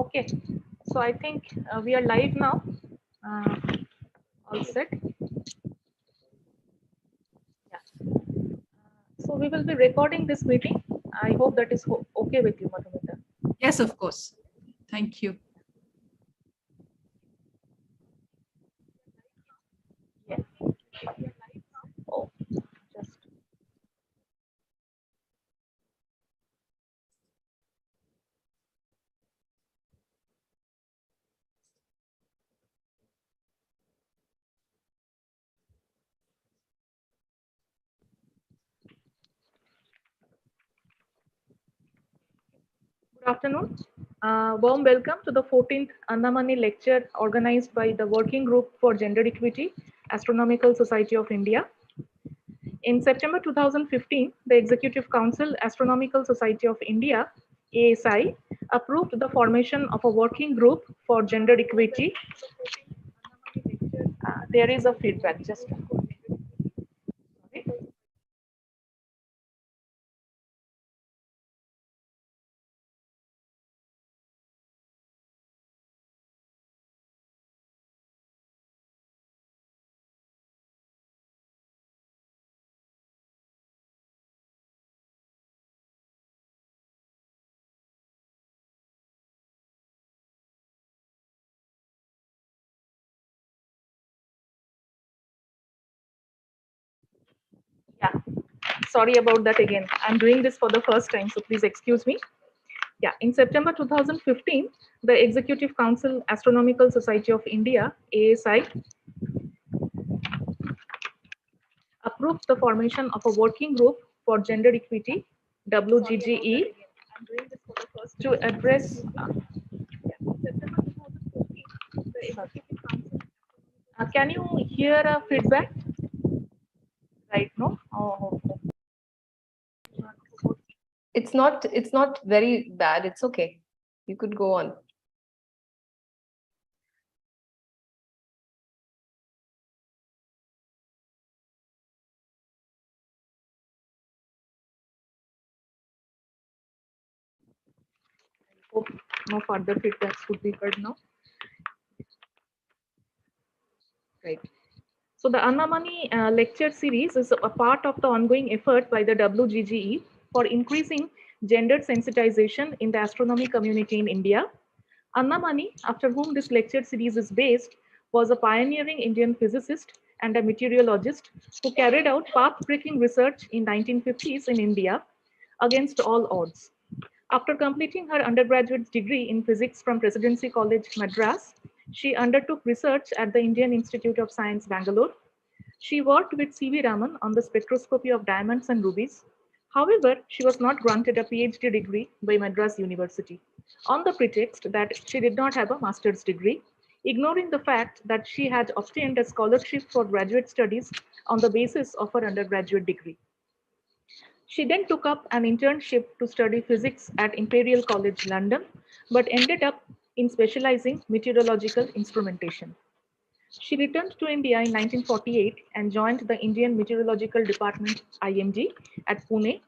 Okay, so I think we are live now. Uh, all set. Yeah. So we will be recording this meeting. I hope that is okay with you, Madhumita. Yes, of course. Thank you. Yes. Oh, just. Good afternoon. Warm welcome to the 14th Annamani lecture organized by the Working Group for Gender Equity, Astronomical Society of India. In September 2015, the Executive Council, Astronomical Society of India, ASI, approved the formation of a working group for gender equity. There is a feedback, just sorry. Yeah, sorry about that again. I'm doing this for the first time, so please excuse me. Yeah, in September 2015, the Executive Council, Astronomical Society of India, ASI, approved the formation of a working group for gender equity, WGGE, to address. Can you hear a feedback? Right, no? Oh, okay. It's not very bad. It's okay. You could go on. Hope no further feedbacks would be heard now. Right. So the Annamani lecture series is a part of the ongoing effort by the WGGE for increasing gender sensitization in the astronomy community in India. Annamani, after whom this lecture series is based, was a pioneering Indian physicist and a meteorologist who carried out path-breaking research in 1950s in India against all odds. After completing her undergraduate degree in physics from Presidency College, Madras, she undertook research at the Indian Institute of Science, Bangalore. She worked with C.V. Raman on the spectroscopy of diamonds and rubies. However, she was not granted a PhD degree by Madras University on the pretext that she did not have a master's degree, ignoring the fact that she had obtained a scholarship for graduate studies on the basis of her undergraduate degree. She then took up an internship to study physics at Imperial College London, but ended up in specializing meteorological instrumentation. She returned to India in 1948 and joined the Indian Meteorological Department IMD at Pune.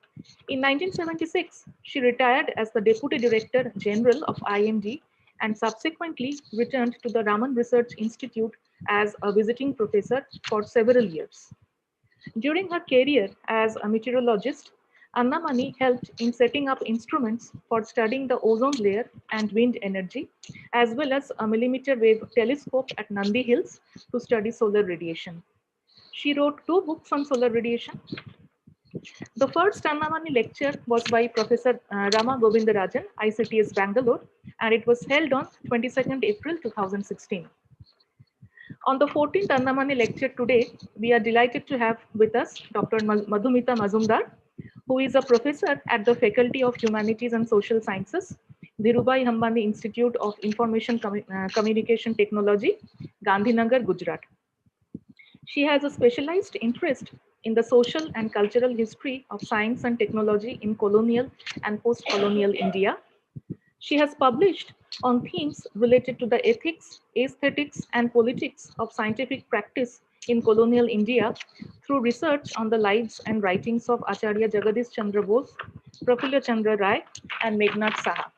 In 1976, she retired as the Deputy Director General of IMD and subsequently returned to the Raman Research Institute as a visiting professor for several years. During her career as a meteorologist, Annamani helped in setting up instruments for studying the ozone layer and wind energy, as well as a millimeter wave telescope at Nandi Hills to study solar radiation. She wrote two books on solar radiation. The first Annamani lecture was by Professor Rama Govindarajan, ICTS Bangalore, and it was held on 22nd April 2016. On the 14th Annamani lecture today, we are delighted to have with us Dr. Madhumita Mazumdar, who is a professor at the Faculty of Humanities and Social Sciences, Dhirubhai Ambani Institute of Information Communication Technology, Gandhinagar, Gujarat. She has a specialized interest in the social and cultural history of science and technology in colonial and post-colonial India. She has published on themes related to the ethics, aesthetics, and politics of scientific practice in colonial India through research on the lives and writings of Acharya Jagadish Chandra Bose, Prafulla Chandra Rai, and Meghnad Saha.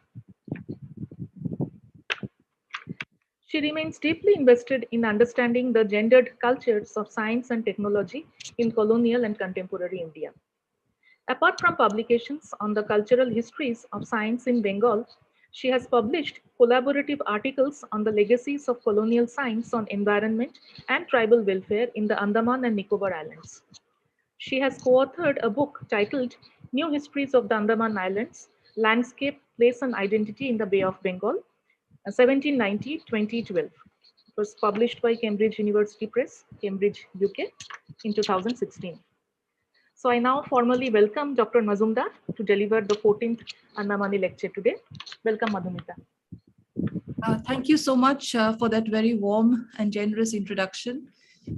She remains deeply invested in understanding the gendered cultures of science and technology in colonial and contemporary India. Apart from publications on the cultural histories of science in Bengal, she has published collaborative articles on the legacies of colonial science on environment and tribal welfare in the Andaman and Nicobar Islands. She has co-authored a book titled New Histories of the Andaman Islands, Landscape, Place and Identity in the Bay of Bengal, 1790-2012. It was published by Cambridge University Press, Cambridge, UK in 2016. So I now formally welcome Dr. Mazumdar to deliver the 14th Annamani lecture today. Welcome, Madhumita. Thank you so much for that very warm and generous introduction.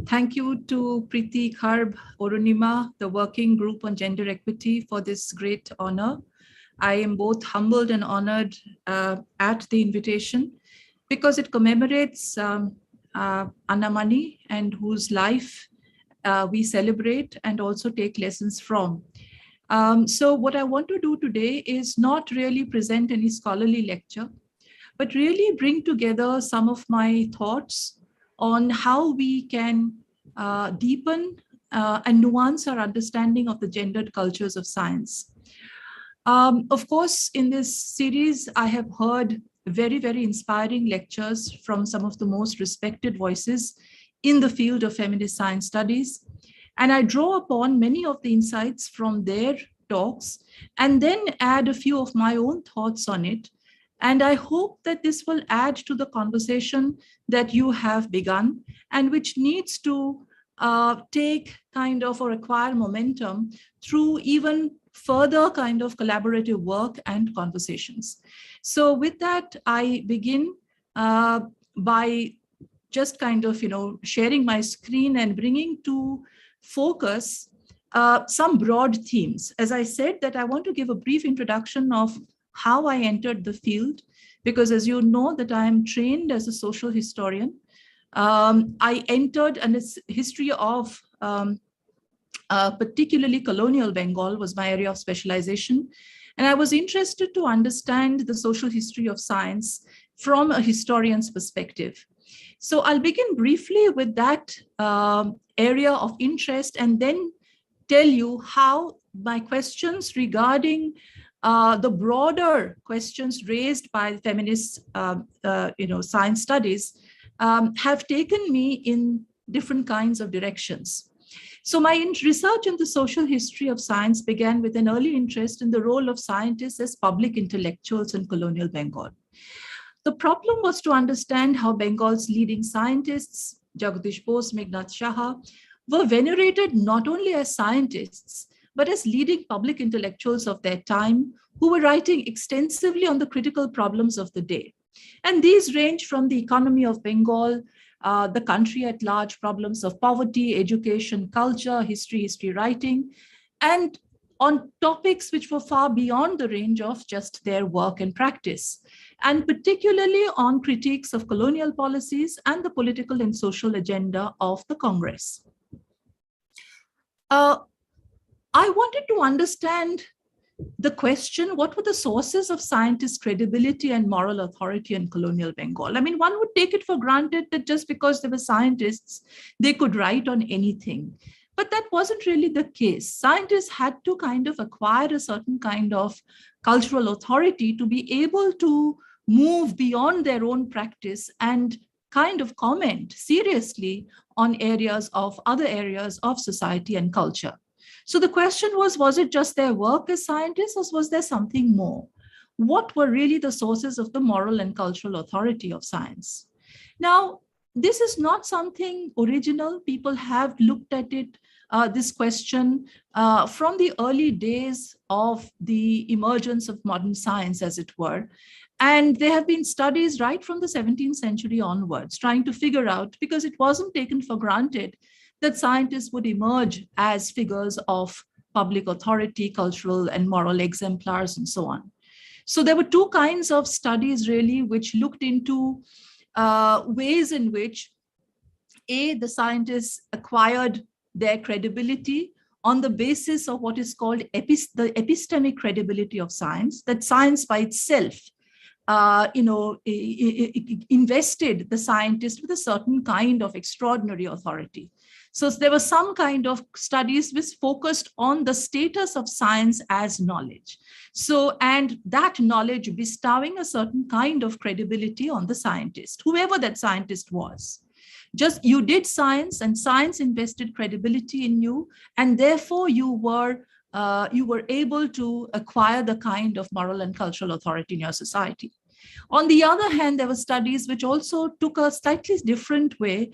Thank you to Preeti Kharb Orunima, the Working Group on Gender Equity, for this great honor. I am both humbled and honored at the invitation because it commemorates Annamani, and whose life we celebrate and also take lessons from. So what I want to do today is not really present any scholarly lecture, but really bring together some of my thoughts on how we can deepen and nuance our understanding of the gendered cultures of science. Of course, in this series, I have heard very, very inspiring lectures from some of the most respected voices in the field of feminist science studies. And I draw upon many of the insights from their talks and then add a few of my own thoughts on it. And I hope that this will add to the conversation that you have begun and which needs to take kind of or acquire momentum through even further kind of collaborative work and conversations. So with that, I begin by just kind of, sharing my screen and bringing to focus some broad themes. As I said, that I want to give a brief introduction of how I entered the field, because as you know that I am trained as a social historian. I entered, and its history of particularly colonial Bengal was my area of specialization. And I was interested to understand the social history of science from a historian's perspective. So I'll begin briefly with that area of interest and then tell you how my questions regarding the broader questions raised by feminist science studies have taken me in different kinds of directions. So my research in the social history of science began with an early interest in the role of scientists as public intellectuals in colonial Bengal. The problem was to understand how Bengal's leading scientists, Jagdish Bose, Meghnad Saha, were venerated not only as scientists, but as leading public intellectuals of their time who were writing extensively on the critical problems of the day. And these range from the economy of Bengal, the country at large, problems of poverty, education, culture, history writing, and on topics which were far beyond the range of just their work and practice, and particularly on critiques of colonial policies and the political and social agenda of the Congress. I wanted to understand the question, what were the sources of scientists' credibility and moral authority in colonial Bengal? I mean, one would take it for granted that just because they were scientists, they could write on anything. But that wasn't really the case. Scientists had to kind of acquire a certain kind of cultural authority to be able to move beyond their own practice and kind of comment seriously on other areas of society and culture. So the question was it just their work as scientists, or was there something more? What were really the sources of the moral and cultural authority of science? Now, this is not something original. People have looked at it, this question, from the early days of the emergence of modern science, as it were. And there have been studies right from the 17th century onwards, trying to figure out, because it wasn't taken for granted that scientists would emerge as figures of public authority, cultural and moral exemplars, and so on. So there were two kinds of studies really, which looked into ways in which, the scientists acquired their credibility on the basis of what is called the epistemic credibility of science, that science by itself invested the scientist with a certain kind of extraordinary authority. So there was some kind of studies which focused on the status of science as knowledge. So, and that knowledge bestowing a certain kind of credibility on the scientist, whoever that scientist was. Just you did science and science invested credibility in you, and therefore you were able to acquire the kind of moral and cultural authority in your society. On the other hand, there were studies which also took a slightly different way,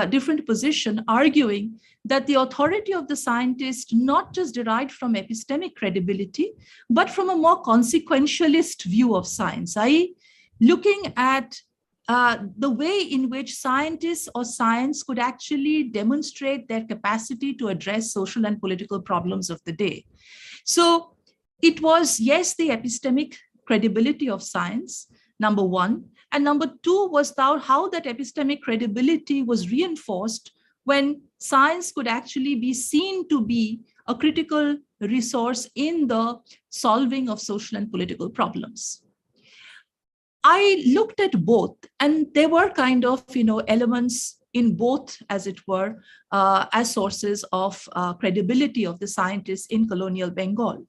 different position, arguing that the authority of the scientist not just derived from epistemic credibility, but from a more consequentialist view of science, i.e., looking at the way in which scientists or science could actually demonstrate their capacity to address social and political problems of the day. So it was, yes, the epistemic credibility of science, number one. And number two was how that epistemic credibility was reinforced when science could actually be seen to be a critical resource in the solving of social and political problems. I looked at both, and there were kind of, elements in both, as it were, as sources of credibility of the scientists in colonial Bengal.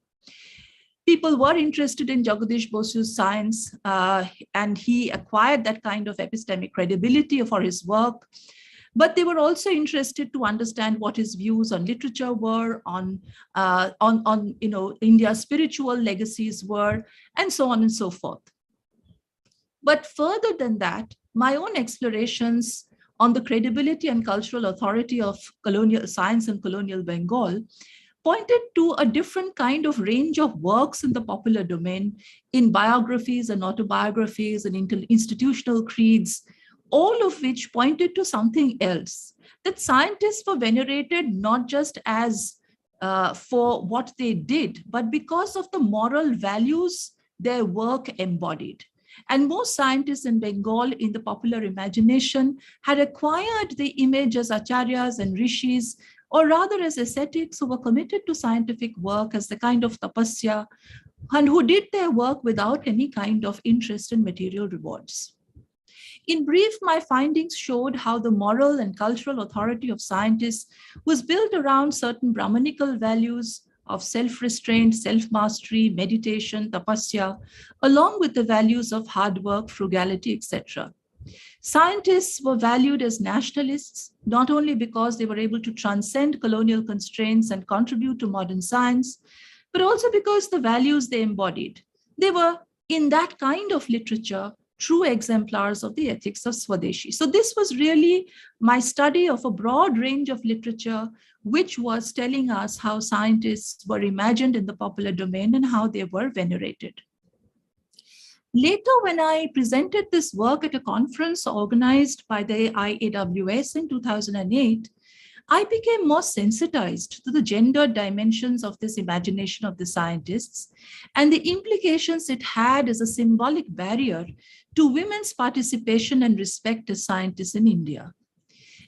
People were interested in Jagadish Bosu's science, and he acquired that kind of epistemic credibility for his work. But they were also interested to understand what his views on literature were, on India's spiritual legacies were, and so on and so forth. But further than that, my own explorations on the credibility and cultural authority of colonial science in colonial Bengal pointed to a different kind of range of works in the popular domain, in biographies and autobiographies and institutional creeds, all of which pointed to something else, that scientists were venerated not just as for what they did, but because of the moral values their work embodied. And most scientists in Bengal, in the popular imagination, had acquired the image as acharyas and rishis, or rather as ascetics who were committed to scientific work as the kind of tapasya, and who did their work without any kind of interest in material rewards. In brief, my findings showed how the moral and cultural authority of scientists was built around certain Brahmanical values of self-restraint, self-mastery, meditation, tapasya, along with the values of hard work, frugality, etc. Scientists were valued as nationalists, not only because they were able to transcend colonial constraints and contribute to modern science, but also because the values they embodied. They were, in that kind of literature, true exemplars of the ethics of Swadeshi. So this was really my study of a broad range of literature, which was telling us how scientists were imagined in the popular domain and how they were venerated. Later, when I presented this work at a conference organized by the IAWS in 2008, I became more sensitized to the gendered dimensions of this imagination of the scientists and the implications it had as a symbolic barrier to women's participation and respect as scientists in India.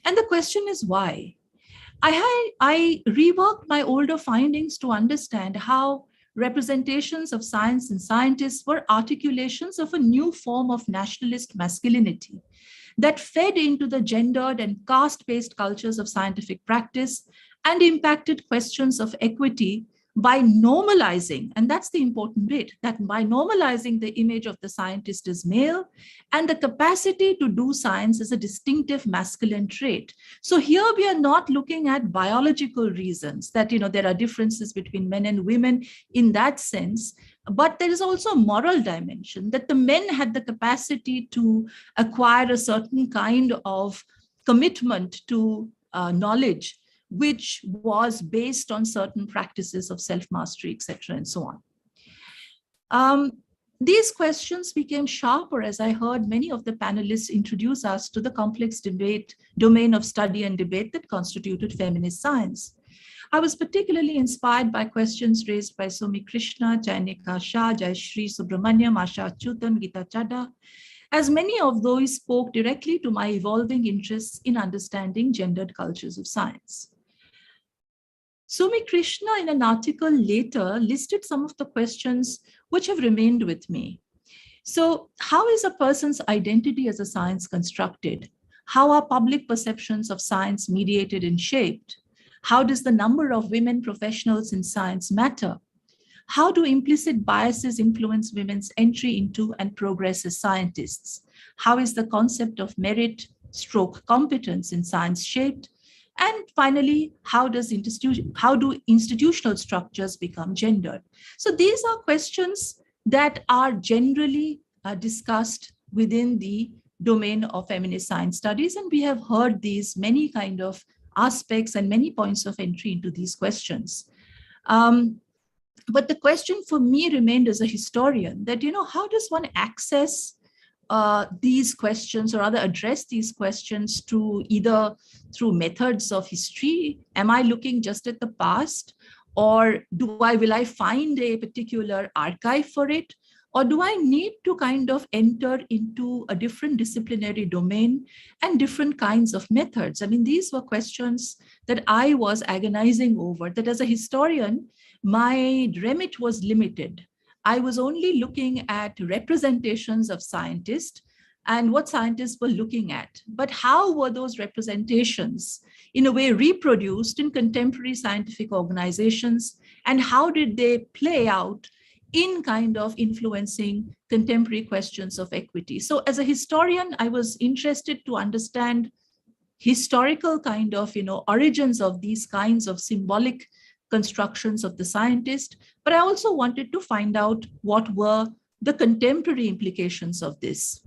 And the question is why? I reworked my older findings to understand how representations of science and scientists were articulations of a new form of nationalist masculinity that fed into the gendered and caste-based cultures of scientific practice and impacted questions of equity by normalizing, and that's the important bit, that by normalizing the image of the scientist as male and the capacity to do science as a distinctive masculine trait. So here we are not looking at biological reasons that, there are differences between men and women in that sense, but there is also a moral dimension that the men had the capacity to acquire a certain kind of commitment to knowledge, which was based on certain practices of self-mastery, etc., and so on. These questions became sharper as I heard many of the panelists introduce us to the complex domain of study and debate that constituted feminist science. I was particularly inspired by questions raised by Somi Krishna, Jainika Shah, Jayashree Subramaniam, Asha Achyutan, Geeta Chadha, as many of those spoke directly to my evolving interests in understanding gendered cultures of science. Somi Krishna, in an article later, listed some of the questions which have remained with me. So how is a person's identity as a science constructed? How are public perceptions of science mediated and shaped? How does the number of women professionals in science matter? How do implicit biases influence women's entry into and progress as scientists? How is the concept of merit stroke competence in science shaped? And finally, how do institutional structures become gendered? So these are questions that are generally discussed within the domain of feminist science studies. And we have heard these many kind of aspects and many points of entry into these questions. But the question for me remained as a historian that, how does one access these questions, or rather address these questions to either through methods of history? Am I looking just at the past, or will I find a particular archive for it? Or do I need to kind of enter into a different disciplinary domain and different kinds of methods? I mean, these were questions that I was agonizing over, that as a historian, my remit was limited. I was only looking at representations of scientists and what scientists were looking at. But how were those representations in a way reproduced in contemporary scientific organizations? And how did they play out in kind of influencing contemporary questions of equity? So as a historian, I was interested to understand historical kind of, origins of these kinds of symbolic constructions of the scientist, but I also wanted to find out what were the contemporary implications of this.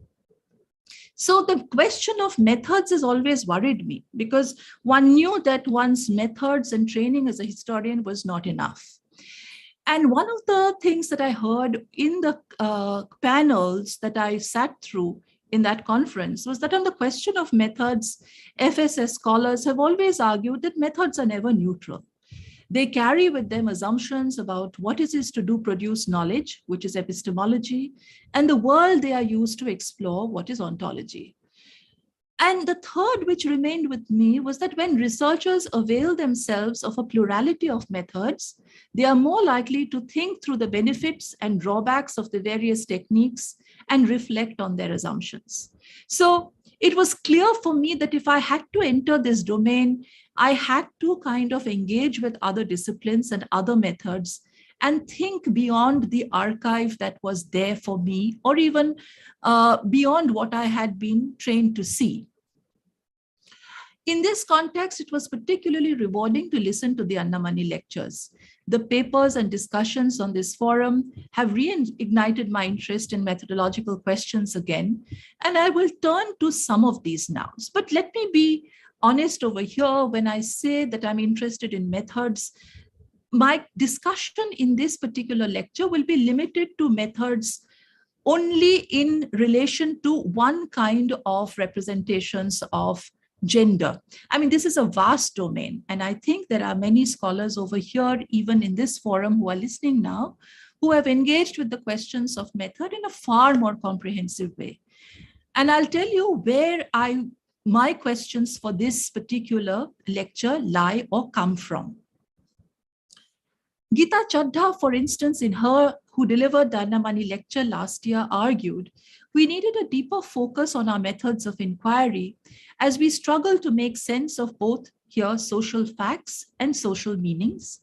So the question of methods has always worried me, because one knew that one's methods and training as a historian was not enough. And one of the things that I heard in the panels that I sat through in that conference was that on the question of methods, FSS scholars have always argued that methods are never neutral. They carry with them assumptions about what it is to produce knowledge, which is epistemology, and the world they are used to explore, what is ontology. And the third, which remained with me, was that when researchers avail themselves of a plurality of methods, they are more likely to think through the benefits and drawbacks of the various techniques and reflect on their assumptions. So it was clear for me that if I had to enter this domain, I had to kind of engage with other disciplines and other methods and think beyond the archive that was there for me, or even beyond what I had been trained to see. In this context, it was particularly rewarding to listen to the Annamani lectures. The papers and discussions on this forum have reignited my interest in methodological questions again, and I will turn to some of these now. But let me be honest over here. When I say that I'm interested in methods, my discussion in this particular lecture will be limited to methods only in relation to one kind of representations of gender. I mean, this is a vast domain, and I think there are many scholars over here, even in this forum, who are listening now, who have engaged with the questions of method in a far more comprehensive way. And I'll tell you where my questions for this particular lecture lie or come from. Geeta Chadha, for instance, who delivered the Annamani lecture last year, argued we needed a deeper focus on our methods of inquiry as we struggle to make sense of both social facts and social meanings,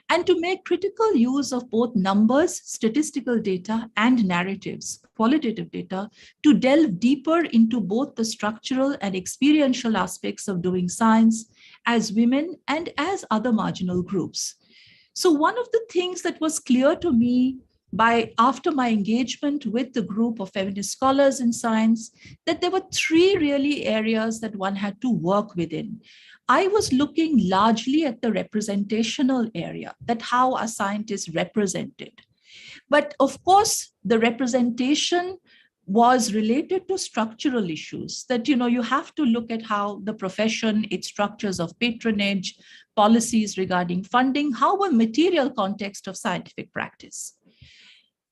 and to make critical use of both numbers, statistical data, and narratives, qualitative data, to delve deeper into both the structural and experiential aspects of doing science as women and as other marginal groups. So one of the things that was clear to me after my engagement with the group of feminist scholars in science, that there were three really areas that one had to work within. I was looking largely at the representational area, that how are scientists represented. But of course, the representation was related to structural issues, that you have to look at how the profession, its structures of patronage, policies regarding funding, how were material context of scientific practice.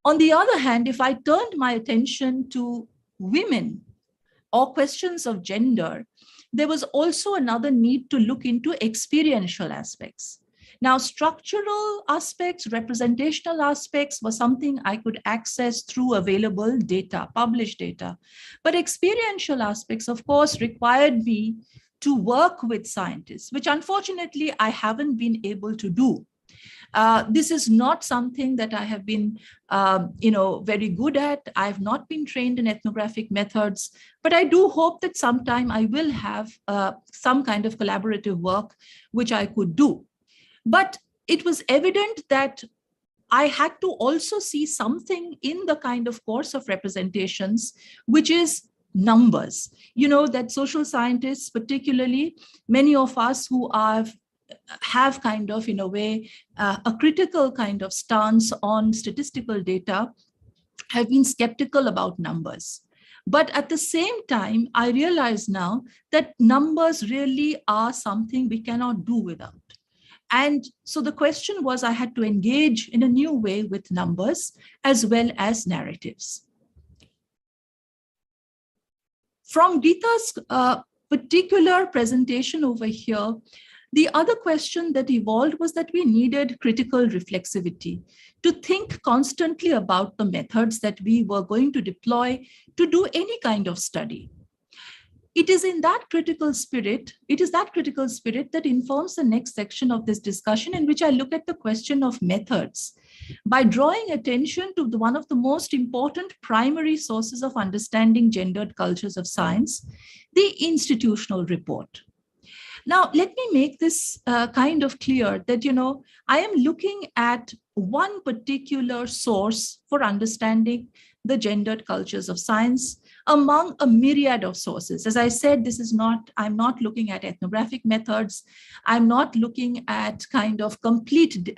On the other hand, if I turned my attention to women or questions of gender, there was also another need to look into experiential aspects. Now, structural aspects, representational aspects were something I could access through available data, published data. But experiential aspects, of course, required me to work with scientists, which unfortunately I haven't been able to do. This is not something that I have been, very good at. I have not been trained in ethnographic methods, but I do hope that sometime I will have some kind of collaborative work which I could do. But it was evident that I had to also see something in the kind of course of representations, which is numbers. You know, that social scientists, particularly many of us who have kind of, in a way, a critical kind of stance on statistical data, have been skeptical about numbers. But at the same time, I realize now that numbers really are something we cannot do without. And so the question was, I had to engage in a new way with numbers as well as narratives. From Geeta's particular presentation over here, the other question that evolved was that we needed critical reflexivity to think constantly about the methods that we were going to deploy to do any kind of study. It is that critical spirit that informs the next section of this discussion, in which I look at the question of methods by drawing attention to one of the most important primary sources of understanding gendered cultures of science, the institutional report. Now, let me make this kind of clear that, I am looking at one particular source for understanding the gendered cultures of science among a myriad of sources. As I said, I'm not looking at ethnographic methods. I'm not looking at kind of complete,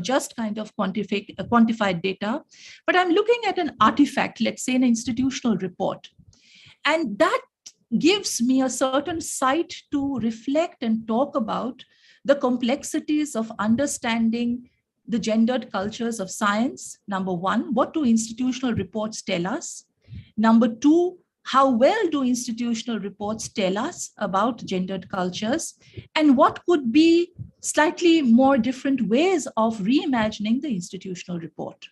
just kind of quantified data, but I'm looking at an artifact, let's say an institutional report. And that gives me a certain site to reflect and talk about the complexities of understanding the gendered cultures of science. Number one, what do institutional reports tell us? Number two, how well do institutional reports tell us about gendered cultures? And what could be slightly more different ways of reimagining the institutional report?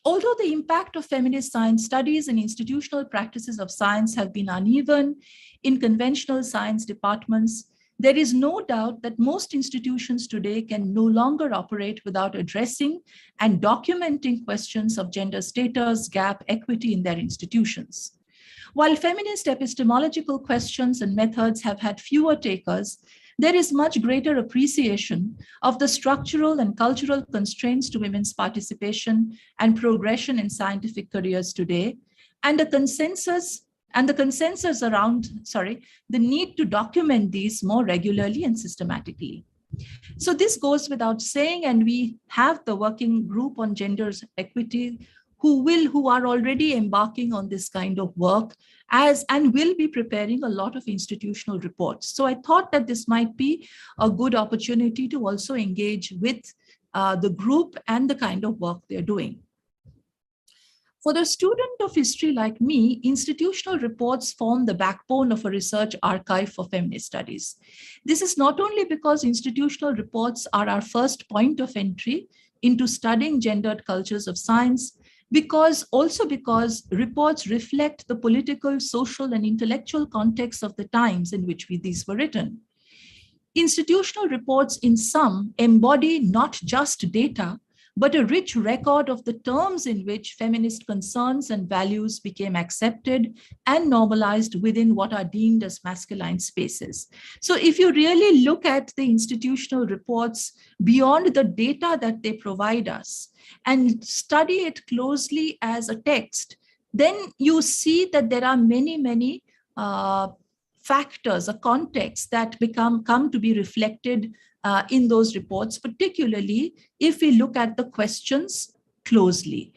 Although the impact of feminist science studies and institutional practices of science have been uneven in conventional science departments, there is no doubt that most institutions today can no longer operate without addressing and documenting questions of gender status, gap, equity in their institutions. While feminist epistemological questions and methods have had fewer takers, there is much greater appreciation of the structural and cultural constraints to women's participation and progression in scientific careers today, and the consensus around the need to document these more regularly and systematically. So this goes without saying, and we have the working group on gender equity who are already embarking on this kind of work and will be preparing a lot of institutional reports. So I thought that this might be a good opportunity to also engage with the group and the kind of work they're doing. For the student of history like me, institutional reports form the backbone of a research archive for feminist studies. This is not only because institutional reports are our first point of entry into studying gendered cultures of science, because reports reflect the political, social, and intellectual context of the times in which these were written. Institutional reports in sum embody not just data, but a rich record of the terms in which feminist concerns and values became accepted and normalized within what are deemed as masculine spaces. So if you really look at the institutional reports beyond the data that they provide us and study it closely as a text, then you see that there are many factors, a context that come to be reflected in those reports, particularly if we look at the questions closely.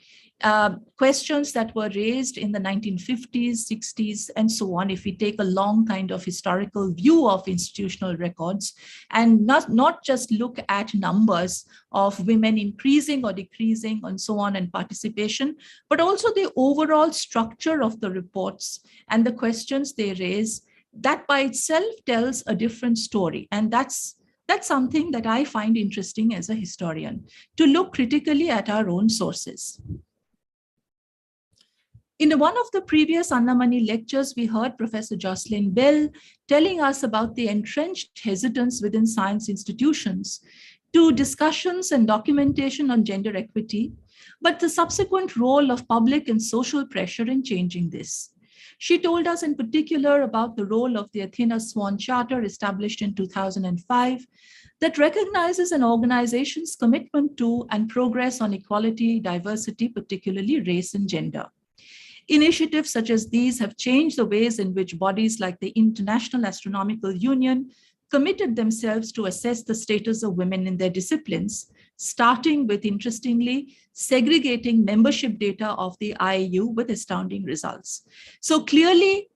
Questions that were raised in the 1950s, 60s, and so on, if we take a long kind of historical view of institutional records and not just look at numbers of women increasing or decreasing and so on and participation, but also the overall structure of the reports and the questions they raise that by itself tells a different story. And that's something that I find interesting as a historian, to look critically at our own sources. In one of the previous Annamani lectures, we heard Professor Jocelyn Bell telling us about the entrenched hesitance within science institutions to discussions and documentation on gender equity, but the subsequent role of public and social pressure in changing this. She told us in particular about the role of the Athena Swan Charter, established in 2005, that recognizes an organization's commitment to and progress on equality, diversity, particularly race and gender. Initiatives such as these have changed the ways in which bodies like the International Astronomical Union committed themselves to assess the status of women in their disciplines, starting with, interestingly, segregating membership data of the IAU with astounding results. So clearly,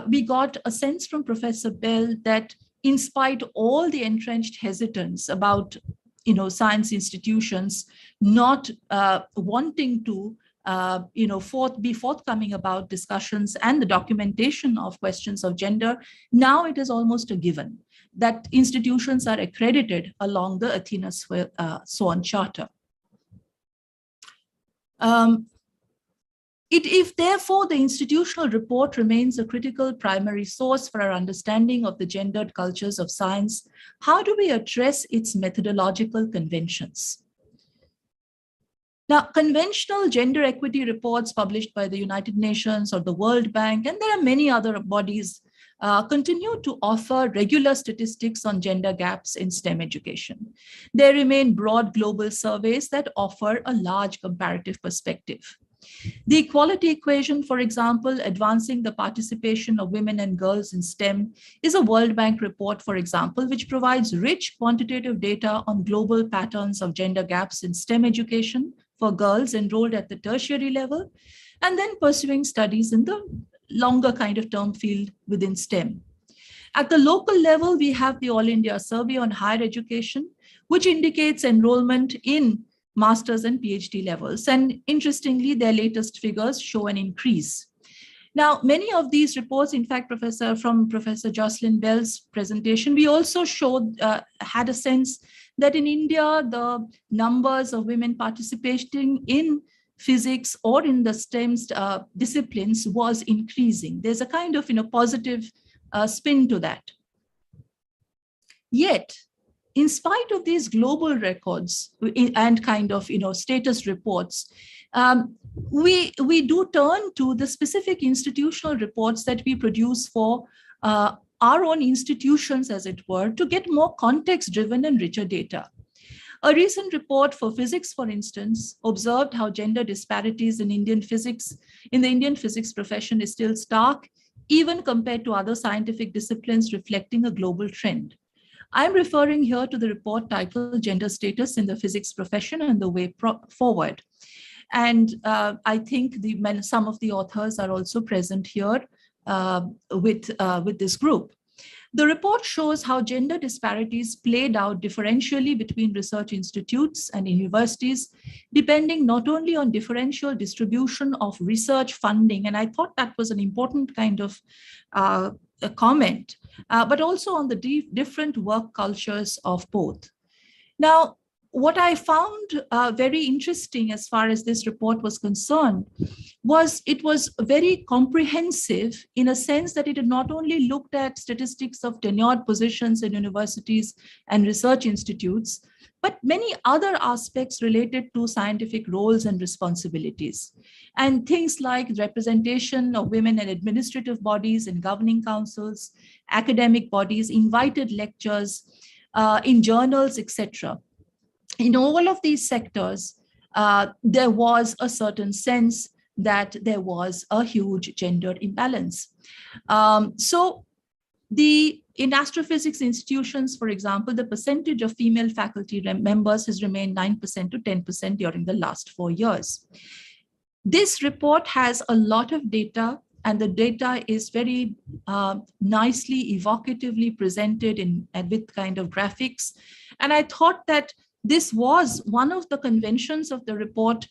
we got a sense from Professor Bell that in spite of all the entrenched hesitance about science institutions not wanting to be forthcoming about discussions and the documentation of questions of gender, now it is almost a given that institutions are accredited along the Athena Swan Charter. If therefore the institutional report remains a critical primary source for our understanding of the gendered cultures of science, how do we address its methodological conventions? Now, conventional gender equity reports published by the United Nations or the World Bank, and there are many other bodies, continue to offer regular statistics on gender gaps in STEM education. There remain broad global surveys that offer a large comparative perspective. The equality equation, for example, advancing the participation of women and girls in STEM, is a World Bank report, for example, which provides rich quantitative data on global patterns of gender gaps in STEM education for girls enrolled at the tertiary level, and then pursuing studies in the longer kind of term field within STEM. At the local level, we have the All India Survey on Higher Education, which indicates enrollment in master's and PhD levels. And interestingly, their latest figures show an increase. Now, many of these reports, in fact, from Professor Jocelyn Bell's presentation, we also had a sense that in India, the numbers of women participating in physics or in the STEM disciplines was increasing. There's a kind of positive spin to that. Yet, in spite of these global records and kind of status reports, we do turn to the specific institutional reports that we produce for our own institutions, as it were, to get more context-driven and richer data. A recent report for physics, for instance, observed how gender disparities in the Indian physics profession is still stark, even compared to other scientific disciplines, reflecting a global trend. I'm referring here to the report titled Gender Status in the Physics Profession and the Way Forward. And I think some of the authors are also present here with this group. The report shows how gender disparities played out differentially between research institutes and universities, depending not only on differential distribution of research funding, and I thought that was an important kind of a comment, but also on the different work cultures of both. Now, what I found very interesting as far as this report was concerned was it was very comprehensive in a sense that it had not only looked at statistics of tenured positions in universities and research institutes, but many other aspects related to scientific roles and responsibilities. And things like representation of women in administrative bodies and governing councils, academic bodies, invited lectures, in journals, etc. In all of these sectors, there was a certain sense that there was a huge gender imbalance. In astrophysics institutions, for example, the percentage of female faculty members has remained 9% to 10% during the last 4 years. This report has a lot of data, and the data is very nicely, evocatively presented with kind of graphics. And I thought that this was one of the conventions of the report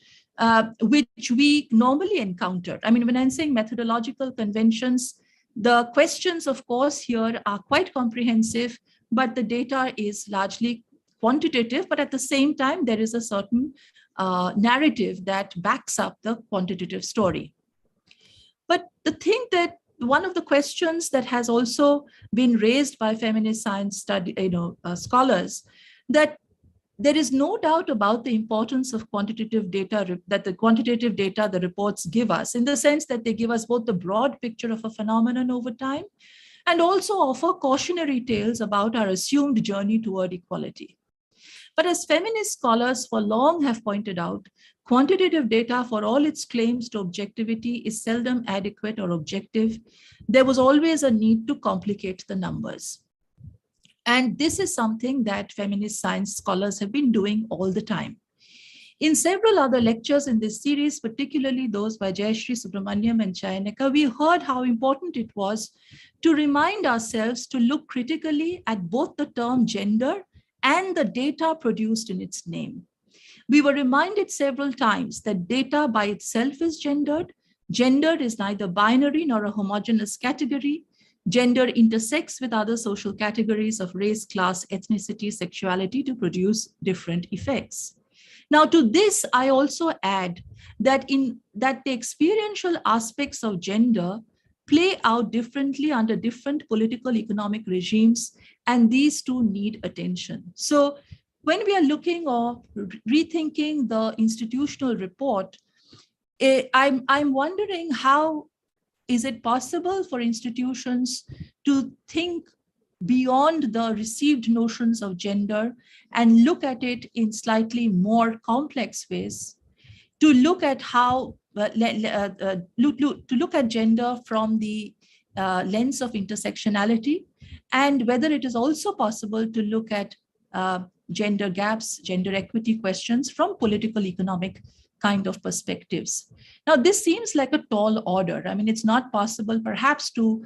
which we normally encounter. I mean, when I'm saying methodological conventions, The questions, of course, here are quite comprehensive, but the data is largely quantitative, but at the same time, there is a certain narrative that backs up the quantitative story. But the thing that one of the questions that has also been raised by feminist science scholars, that there is no doubt about the importance of quantitative data, that the quantitative data the reports give us, in the sense that they give us both the broad picture of a phenomenon over time and also offer cautionary tales about our assumed journey toward equality. But as feminist scholars for long have pointed out, quantitative data, for all its claims to objectivity, is seldom adequate or objective. There was always a need to complicate the numbers. And this is something that feminist science scholars have been doing all the time. In several other lectures in this series, particularly those by Jayashree Subramaniam and Chayaneka, we heard how important it was to remind ourselves to look critically at both the term gender and the data produced in its name. We were reminded several times that data by itself is gendered. Gender is neither binary nor a homogeneous category. Gender intersects with other social categories of race, class, ethnicity, sexuality to produce different effects. Now, to this, I also add that the experiential aspects of gender play out differently under different political economic regimes, and these too need attention. So when we are looking or rethinking the institutional report, I'm wondering, how is it possible for institutions to think beyond the received notions of gender and look at it in slightly more complex ways, to look at how to look at gender from the lens of intersectionality, and whether it is also possible to look at gender gaps, gender equity questions from political economic kind of perspectives. Now, this seems like a tall order. I mean, it's not possible perhaps to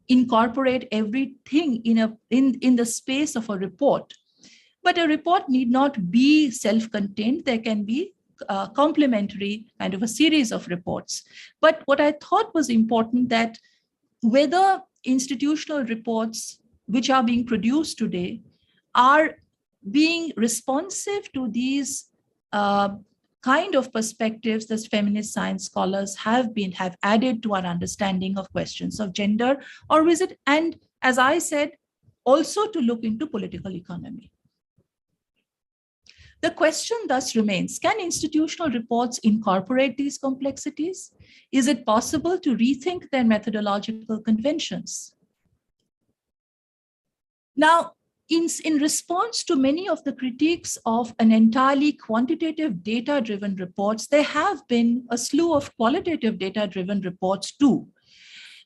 incorporate everything in the space of a report, but a report need not be self-contained. There can be complementary kind of a series of reports. But what I thought was important, that whether institutional reports which are being produced today are being responsive to these kind of perspectives that feminist science scholars have added to our understanding of questions of gender, or is it, and as I said, also to look into political economy. The question thus remains, can institutional reports incorporate these complexities? Is it possible to rethink their methodological conventions? Now, in response to many of the critiques of an entirely quantitative data-driven reports, there have been a slew of qualitative data-driven reports too.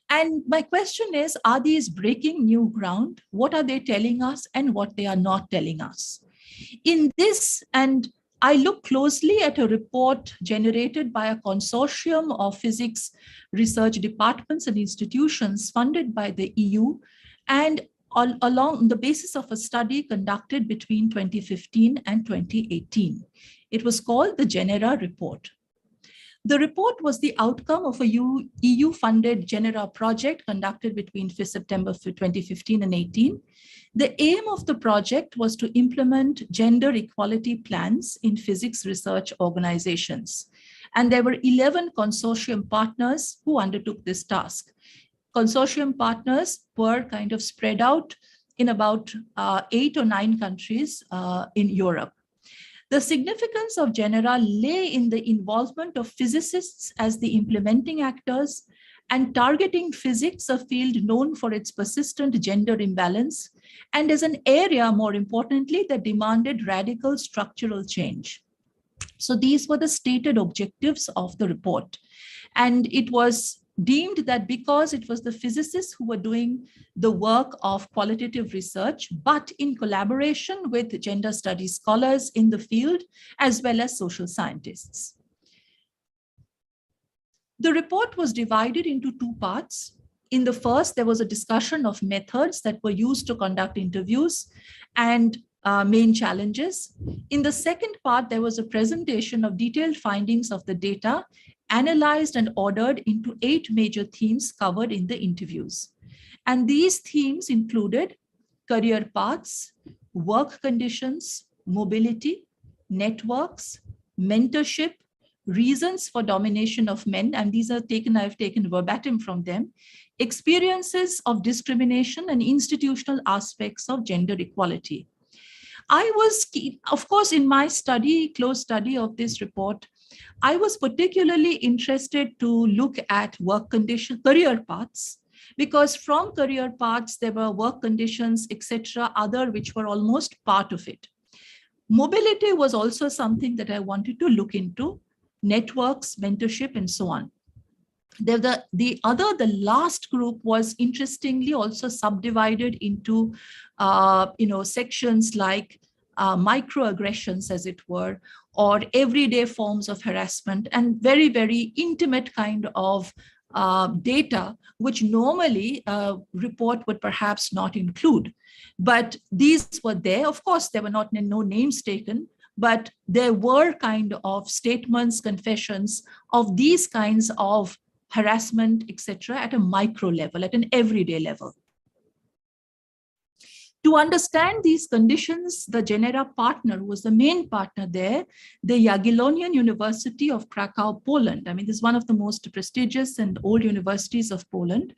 And my question is, are these breaking new ground? What are they telling us and what they are not telling us? In this, and I look closely at a report generated by a consortium of physics research departments and institutions funded by the EU, and along the basis of a study conducted between 2015 and 2018. It was called the Genera Report. The report was the outcome of a EU-funded Genera project conducted between September 2015 and 18. The aim of the project was to implement gender equality plans in physics research organizations. And there were 11 consortium partners who undertook this task. Consortium partners were kind of spread out in about 8 or 9 countries in Europe. The significance of Genera lay in the involvement of physicists as the implementing actors and targeting physics, a field known for its persistent gender imbalance, and as an area, more importantly, that demanded radical structural change. So these were the stated objectives of the report. And it was deemed that because it was the physicists who were doing the work of qualitative research, but in collaboration with gender studies scholars in the field, as well as social scientists. The report was divided into 2 parts. In the first, there was a discussion of methods that were used to conduct interviews and main challenges. In the second part, there was a presentation of detailed findings of the data analyzed and ordered into 8 major themes covered in the interviews. And these themes included career paths, work conditions, mobility, networks, mentorship, reasons for domination of men, and these are taken, I've taken verbatim from them, experiences of discrimination and institutional aspects of gender equality. I was keen, of course, in my study, close study of this report, I was particularly interested to look at work conditions, career paths, because from career paths, there were work conditions, etc., other which were almost part of it. Mobility was also something that I wanted to look into, networks, mentorship, and so on. The last group was interestingly also subdivided into sections like microaggressions, as it were, or everyday forms of harassment, and very, very intimate kind of data, which normally a report would perhaps not include. But these were there. Of course, there were no names taken, but there were kind of statements, confessions of these kinds of harassment, etc., at a micro level, at an everyday level. To understand these conditions, the Genera partner, who was the main partner there, the Jagiellonian University of Krakow, Poland. I mean, this is one of the most prestigious and old universities of Poland.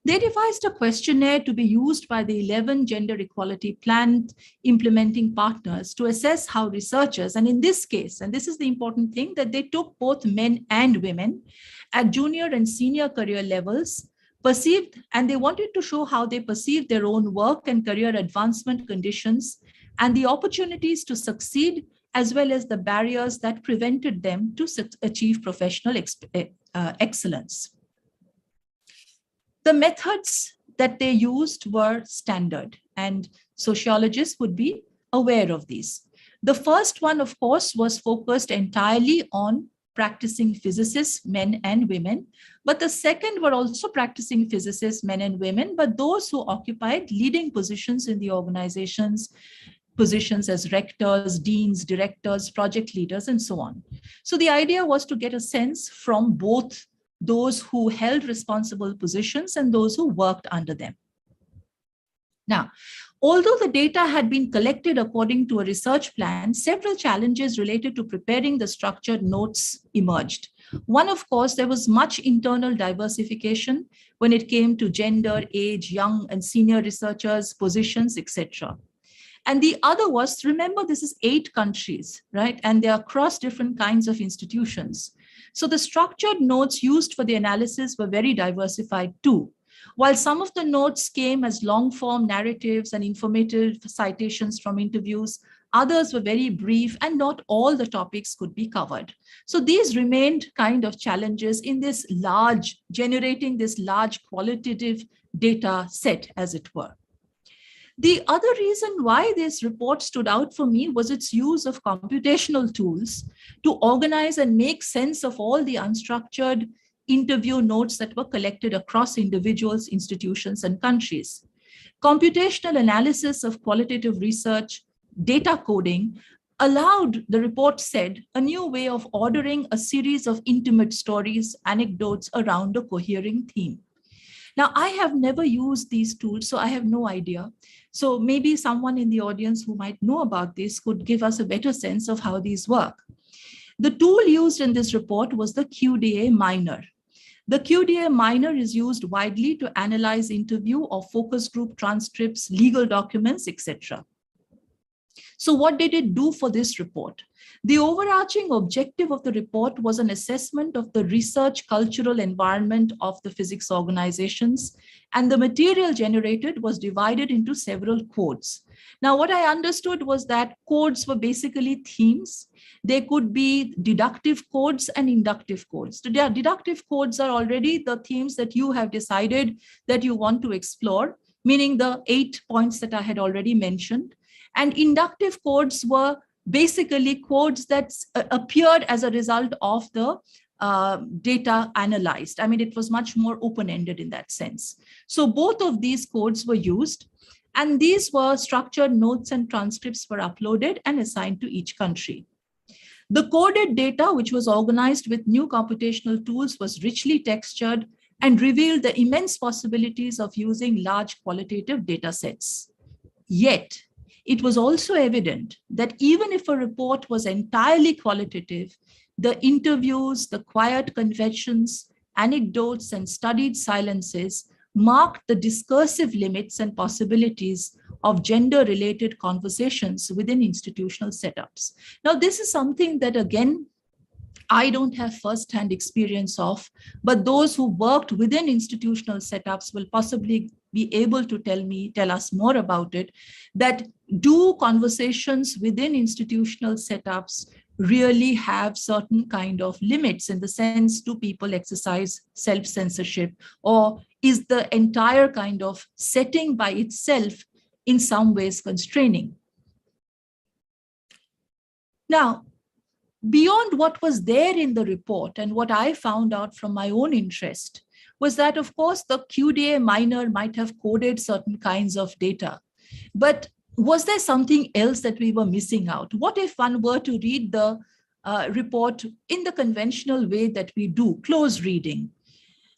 They devised a questionnaire to be used by the 11 gender equality plan implementing partners to assess how researchers, and in this case, and this is the important thing, that they took both men and women at junior and senior career levels, perceived, and they wanted to show how they perceived their own work and career advancement conditions and the opportunities to succeed, as well as the barriers that prevented them to achieve professional excellence. The methods that they used were standard, and sociologists would be aware of these. The first one, of course, was focused entirely on practicing physicists, men and women. But the second were also practicing physicists, men and women, but those who occupied leading positions in the organizations, positions as rectors, deans, directors, project leaders, and so on. So the idea was to get a sense from both those who held responsible positions and those who worked under them. Now, although the data had been collected according to a research plan, several challenges related to preparing the structured notes emerged. One, of course, there was much internal diversification when it came to gender, age, young and senior researchers, positions, etc. And the other was, remember, this is 8 countries, right? And they are across different kinds of institutions. So the structured notes used for the analysis were very diversified too. While some of the notes came as long-form narratives and informative citations from interviews, others were very brief and not all the topics could be covered. So these remained kind of challenges in this large, generating this large qualitative data set, as it were. The other reason why this report stood out for me was its use of computational tools to organize and make sense of all the unstructured interview notes that were collected across individuals, institutions, and countries. Computational analysis of qualitative research, data coding, allowed, the report said, a new way of ordering a series of intimate stories, anecdotes around a cohering theme. Now, I have never used these tools, so I have no idea. So maybe someone in the audience who might know about this could give us a better sense of how these work. The tool used in this report was the QDA Minor. The QDA Minor is used widely to analyze interview or focus group transcripts, legal documents, etc. So what did it do for this report? The overarching objective of the report was an assessment of the research cultural environment of the physics organizations, and the material generated was divided into several codes. Now, what I understood was that codes were basically themes. They could be deductive codes and inductive codes. The deductive codes are already the themes that you have decided that you want to explore, meaning the 8 points that I had already mentioned. And inductive codes were basically codes that appeared as a result of the data analyzed. I mean, it was much more open-ended in that sense. So both of these codes were used, and these were structured notes and transcripts were uploaded and assigned to each country. The coded data, which was organized with new computational tools, was richly textured and revealed the immense possibilities of using large qualitative data sets. Yet, it was also evident that even if a report was entirely qualitative, the interviews, the quiet confessions, anecdotes, and studied silences marked the discursive limits and possibilities of gender-related conversations within institutional setups. Now, this is something that, again, I don't have first-hand experience of, but those who worked within institutional setups will possibly be able to tell us more about it, that do conversations within institutional setups really have certain kind of limits, in the sense, do people exercise self-censorship, or is the entire kind of setting by itself in some ways constraining? Now, beyond what was there in the report and what I found out from my own interest was that, of course, the QDA minor might have coded certain kinds of data, but was there something else that we were missing out? What if one were to read the report in the conventional way that we do, close reading?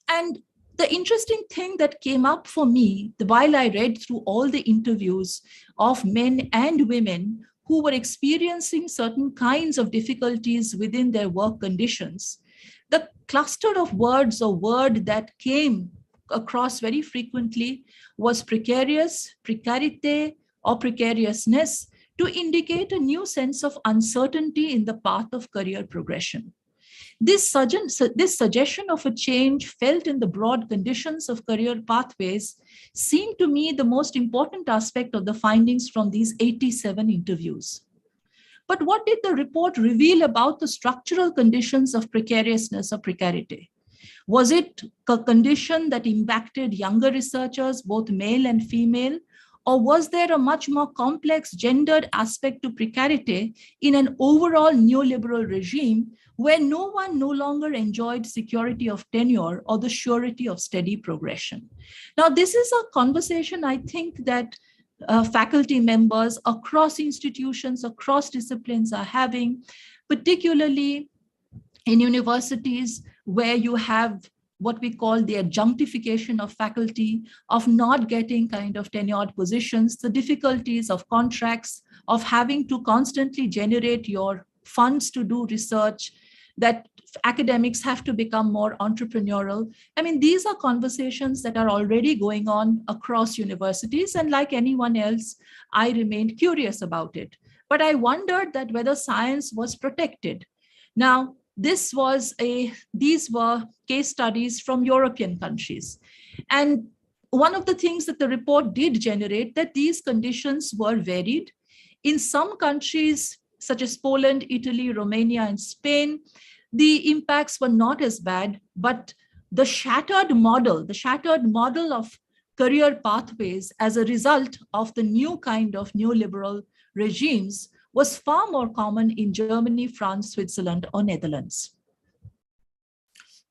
And the interesting thing that came up for me while I read through all the interviews of men and women who were experiencing certain kinds of difficulties within their work conditions, the cluster of words or word that came across very frequently was precarious, precarité, or precariousness, to indicate a new sense of uncertainty in the path of career progression. This suggestion of a change felt in the broad conditions of career pathways seemed to me the most important aspect of the findings from these 87 interviews. But what did the report reveal about the structural conditions of precariousness or precarity? Was it a condition that impacted younger researchers, both male and female? Or was there a much more complex gendered aspect to precarity in an overall neoliberal regime where no one no longer enjoyed security of tenure or the surety of steady progression? Now, this is a conversation I think that faculty members across institutions, across disciplines are having, particularly in universities where you have what we call the adjunctification of faculty, of not getting kind of tenured positions, the difficulties of contracts, of having to constantly generate your funds to do research, that academics have to become more entrepreneurial. I mean, these are conversations that are already going on across universities, and like anyone else, I remained curious about it. But I wondered that whether science was protected. Now, these were case studies from European countries. And one of the things that the report did generate, that these conditions were varied. In some countries, such as Poland, Italy, Romania, and Spain, the impacts were not as bad, but the shattered model of career pathways as a result of the new kind of neoliberal regimes was far more common in Germany, France, Switzerland, or Netherlands.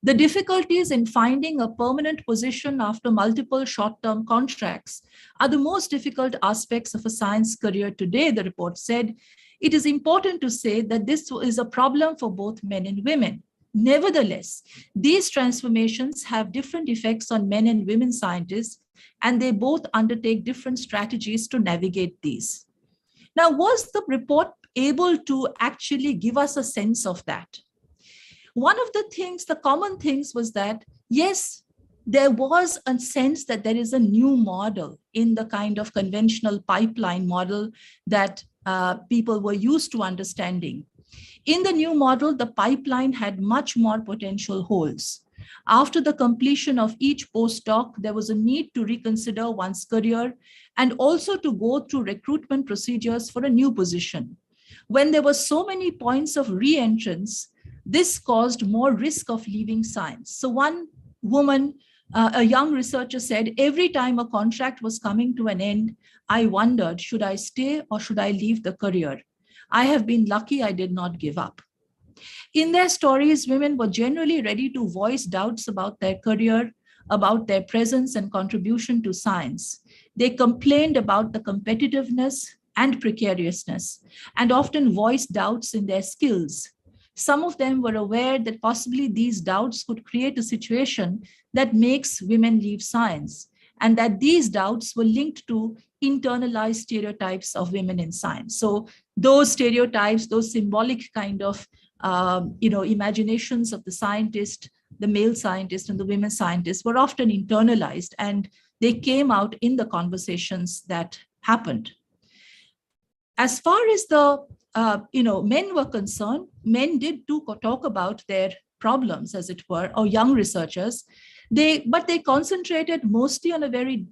The difficulties in finding a permanent position after multiple short-term contracts are the most difficult aspects of a science career today, the report said. It is important to say that this is a problem for both men and women. Nevertheless, these transformations have different effects on men and women scientists, and they both undertake different strategies to navigate these. Now, was the report able to actually give us a sense of that? One of the common things was that, yes, there was a sense that there is a new model in the kind of conventional pipeline model that people were used to understanding. In the new model, the pipeline had much more potential holes. After the completion of each postdoc, there was a need to reconsider one's career and also to go through recruitment procedures for a new position. When there were so many points of re-entrance, this caused more risk of leaving science. So one woman, a young researcher, said, every time a contract was coming to an end, I wondered, should I stay or should I leave the career? I have been lucky I did not give up. In their stories, women were generally ready to voice doubts about their career, about their presence and contribution to science. They complained about the competitiveness and precariousness, and often voiced doubts in their skills. Some of them were aware that possibly these doubts could create a situation that makes women leave science, and that these doubts were linked to internalized stereotypes of women in science. So those stereotypes, those symbolic kind of imaginations of the scientist, the male scientist and the women scientists were often internalized, and they came out in the conversations that happened. As far as the men were concerned, men did talk about their problems, as it were, or young researchers. But they concentrated mostly on a very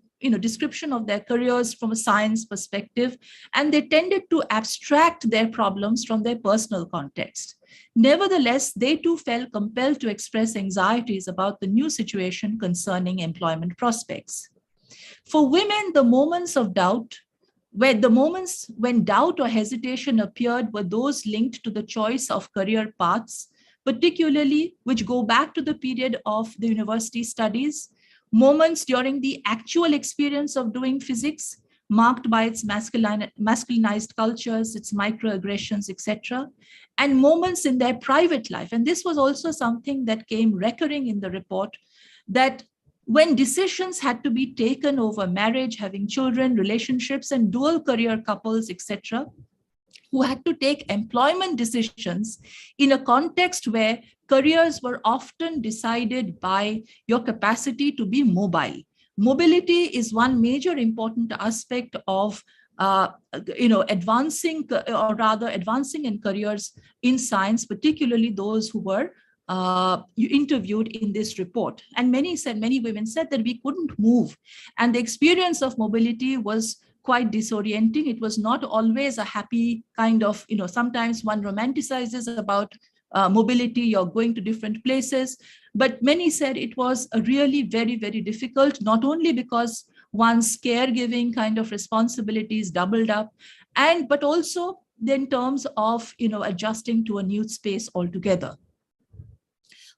description of their careers from a science perspective, and they tended to abstract their problems from their personal context. Nevertheless, they too felt compelled to express anxieties about the new situation concerning employment prospects. For women, the moments of doubt, the moments when doubt or hesitation appeared, were those linked to the choice of career paths, particularly which go back to the period of the university studies, moments during the actual experience of doing physics, marked by its masculinized cultures, its microaggressions, etc., and moments in their private life. And this was also something that came recurring in the report, that when decisions had to be taken over marriage, having children, relationships, and dual career couples, etc., who had to take employment decisions in a context where careers were often decided by your capacity to be mobile. Mobility is one major important aspect of advancing in careers in science, particularly those who were interviewed in this report. And many women said that we couldn't move. And the experience of mobility was quite disorienting. It was not always a happy kind of, sometimes one romanticizes about mobility, you're going to different places. But many said it was a really very, very difficult, not only because one's caregiving kind of responsibilities doubled up, but also in terms of, adjusting to a new space altogether.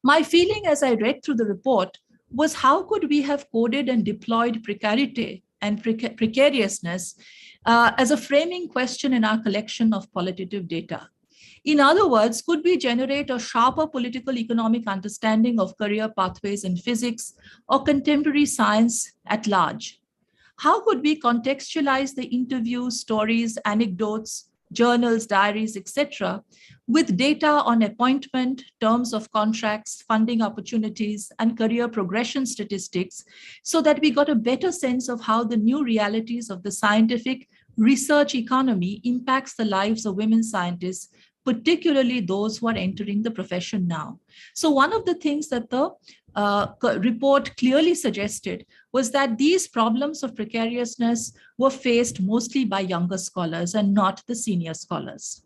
My feeling as I read through the report was, how could we have coded and deployed precarity and precariousness as a framing question in our collection of qualitative data? In other words, could we generate a sharper political economic understanding of career pathways in physics or contemporary science at large? How could we contextualize the interviews, stories, anecdotes, journals, diaries, etc., with data on appointment, terms of contracts, funding opportunities, and career progression statistics, so that we got a better sense of how the new realities of the scientific research economy impacts the lives of women scientists, particularly those who are entering the profession now? So one of the things that the report clearly suggested was that these problems of precariousness were faced mostly by younger scholars and not the senior scholars.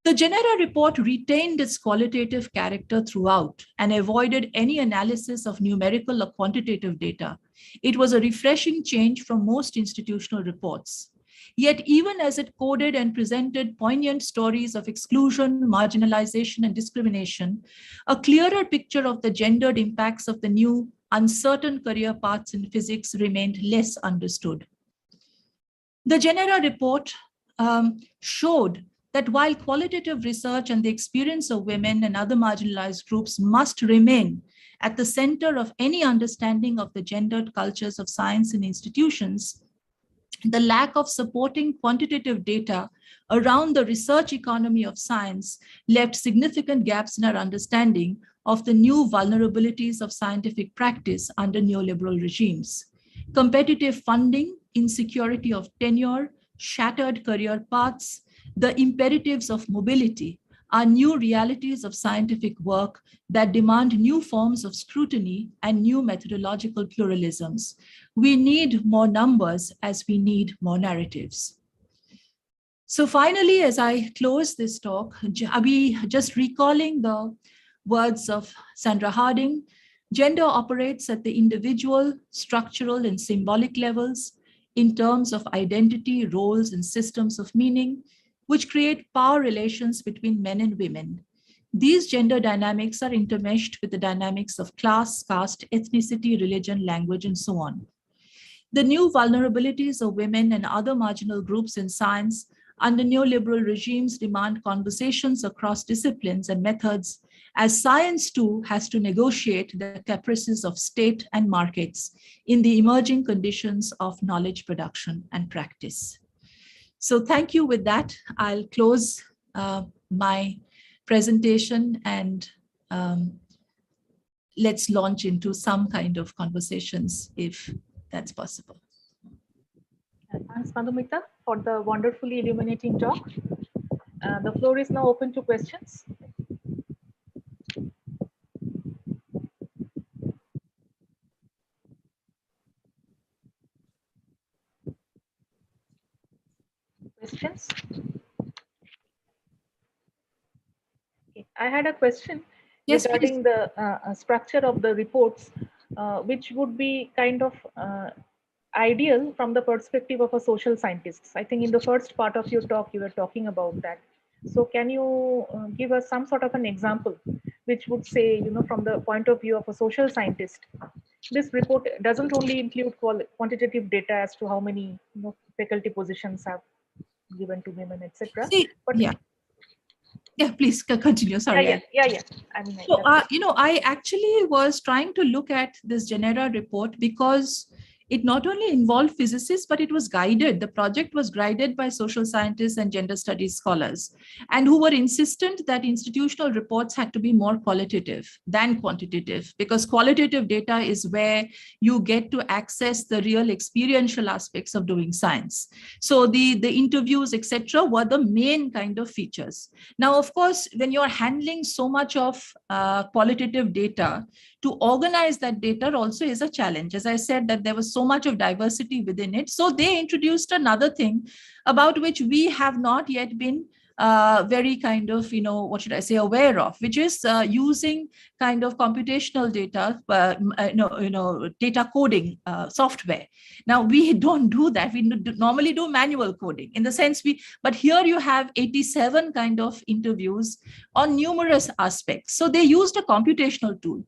The Genera report retained its qualitative character throughout and avoided any analysis of numerical or quantitative data. It was a refreshing change from most institutional reports. Yet, even as it coded and presented poignant stories of exclusion, marginalization, and discrimination, a clearer picture of the gendered impacts of the new, uncertain career paths in physics remained less understood. The Genera report showed that while qualitative research and the experience of women and other marginalized groups must remain at the center of any understanding of the gendered cultures of science in institutions, the lack of supporting quantitative data around the research economy of science left significant gaps in our understanding of the new vulnerabilities of scientific practice under neoliberal regimes. Competitive funding, insecurity of tenure, shattered career paths, the imperatives of mobility are new realities of scientific work that demand new forms of scrutiny and new methodological pluralisms. We need more numbers as we need more narratives. So finally, as I close this talk, just recalling the words of Sandra Harding, gender operates at the individual, structural, and symbolic levels in terms of identity, roles, and systems of meaning, which create power relations between men and women. These gender dynamics are intermeshed with the dynamics of class, caste, ethnicity, religion, language, and so on. The new vulnerabilities of women and other marginal groups in science under neoliberal regimes demand conversations across disciplines and methods, as science too has to negotiate the caprices of state and markets in the emerging conditions of knowledge production and practice. So thank you. With that, I'll close my presentation and let's launch into some kind of conversations if that's possible. Thanks, Madhumita, for the wonderfully illuminating talk. The floor is now open to questions. Questions? Okay. I had a question regarding the structure of the reports, which would be kind of ideal from the perspective of a social scientist. I think in the first part of your talk, you were talking about that. So can you give us some sort of an example, which would say, from the point of view of a social scientist, this report doesn't only include quantitative data as to how many faculty positions have given to women, etc. But yeah, please continue. Sorry. Yeah. I mean, so, I actually was trying to look at this Genera report because it not only involved physicists, but it was guided. The project was guided by social scientists and gender studies scholars, and who were insistent that institutional reports had to be more qualitative than quantitative, because qualitative data is where you get to access the real experiential aspects of doing science. So the interviews, etc., were the main kind of features. Now, of course, when you're handling so much of qualitative data, to organize that data also is a challenge. As I said, that there was so much of diversity within it. So they introduced another thing about which we have not yet been very kind of, what should I say, aware of, which is using kind of computational data, data coding software. Now, we don't do that. We normally do manual coding in the sense but here you have 87 kind of interviews on numerous aspects. So they used a computational tool.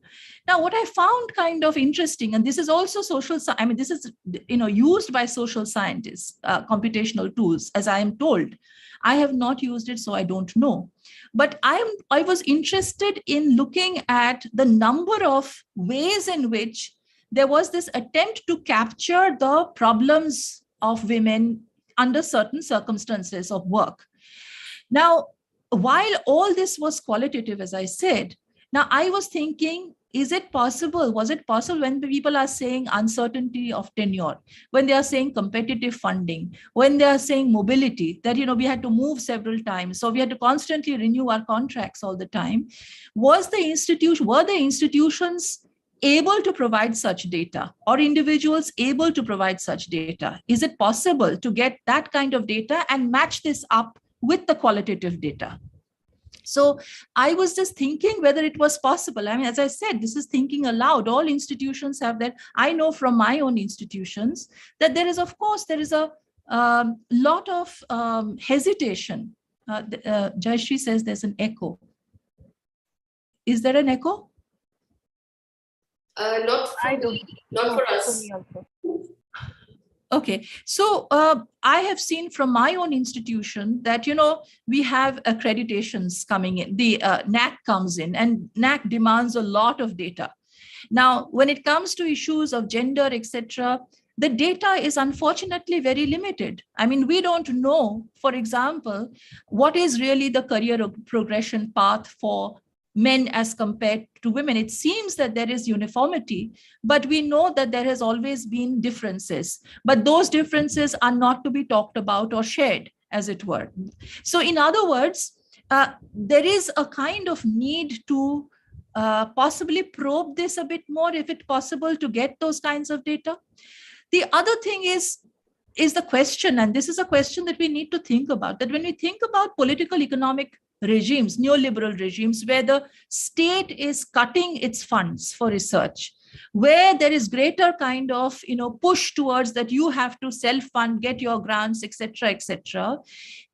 Now, what I found kind of interesting, and this is also this is, used by social scientists, computational tools, as I am told. I have not used it, so I don't know. But I was interested in looking at the number of ways in which there was this attempt to capture the problems of women under certain circumstances of work. Now, while all this was qualitative, as I said, now I was thinking, was it possible when people are saying uncertainty of tenure, when they are saying competitive funding, when they are saying mobility, that, we had to move several times, so we had to constantly renew our contracts all the time, were the institutions able to provide such data, or individuals able to provide such data? Is it possible to get that kind of data and match this up with the qualitative data? So I was just thinking whether it was possible. I mean, as I said, this is thinking aloud. All institutions have that. I know from my own institutions that there is a lot of hesitation. Jayashree says there's an echo. Is there an echo? Not for us. Okay, so I have seen from my own institution that, we have accreditations coming in. The NAC comes in, and NAC demands a lot of data. Now, when it comes to issues of gender, etc., the data is unfortunately very limited. I mean, we don't know, for example, what is really the career progression path for men as compared to women. It seems that there is uniformity, but we know that there has always been differences. But those differences are not to be talked about or shared, as it were. So in other words, there is a kind of need to possibly probe this a bit more, if it's possible, to get those kinds of data. The other thing is the question, and this is a question that we need to think about, that when we think about political economic regimes, neoliberal regimes, where the state is cutting its funds for research, where there is greater kind of push towards that you have to self-fund, get your grants, etc., etc.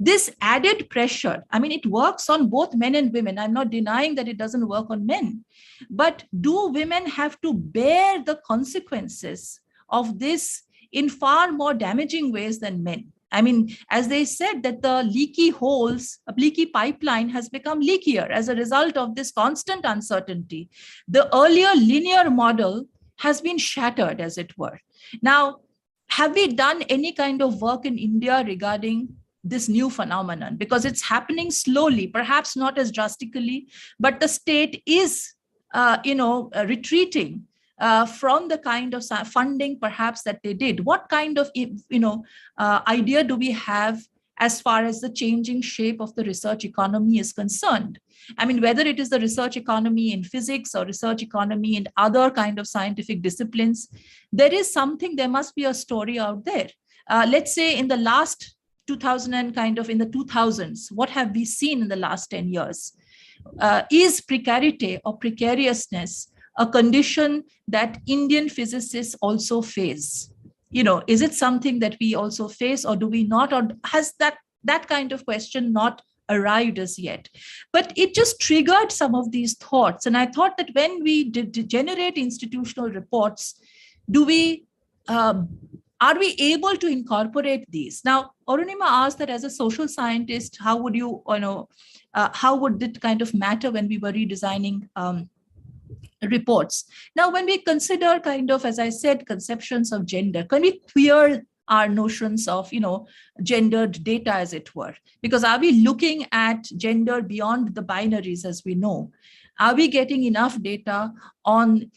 This added pressure, I mean, it works on both men and women. I'm not denying that it doesn't work on men, but do women have to bear the consequences of this in far more damaging ways than men. I mean, as they said, that the leaky holes, a leaky pipeline has become leakier as a result of this constant uncertainty. The earlier linear model has been shattered, as it were. Now, have we done any kind of work in India regarding this new phenomenon? Because it's happening slowly, perhaps not as drastically, but the state is, retreating from the kind of funding perhaps that they did. What kind of idea do we have as far as the changing shape of the research economy is concerned? I mean, whether it is the research economy in physics or research economy in other kind of scientific disciplines, there is something, there must be a story out there. Let's say in the last 2000 and kind of in the 2000s, what have we seen in the last 10 years? Is precarity or precariousness a condition that Indian physicists also face? Is it something that we also face, or do we not, or has that kind of question not arrived as yet? But it just triggered some of these thoughts. And I thought that when we generate institutional reports, are we able to incorporate these? Now, Arunima asked that as a social scientist, how would how would it kind of matter when we were redesigning reports? Now, when we consider kind of, as I said, conceptions of gender, can we queer our notions of, gendered data, as it were? Because are we looking at gender beyond the binaries, as we know? Are we getting enough data on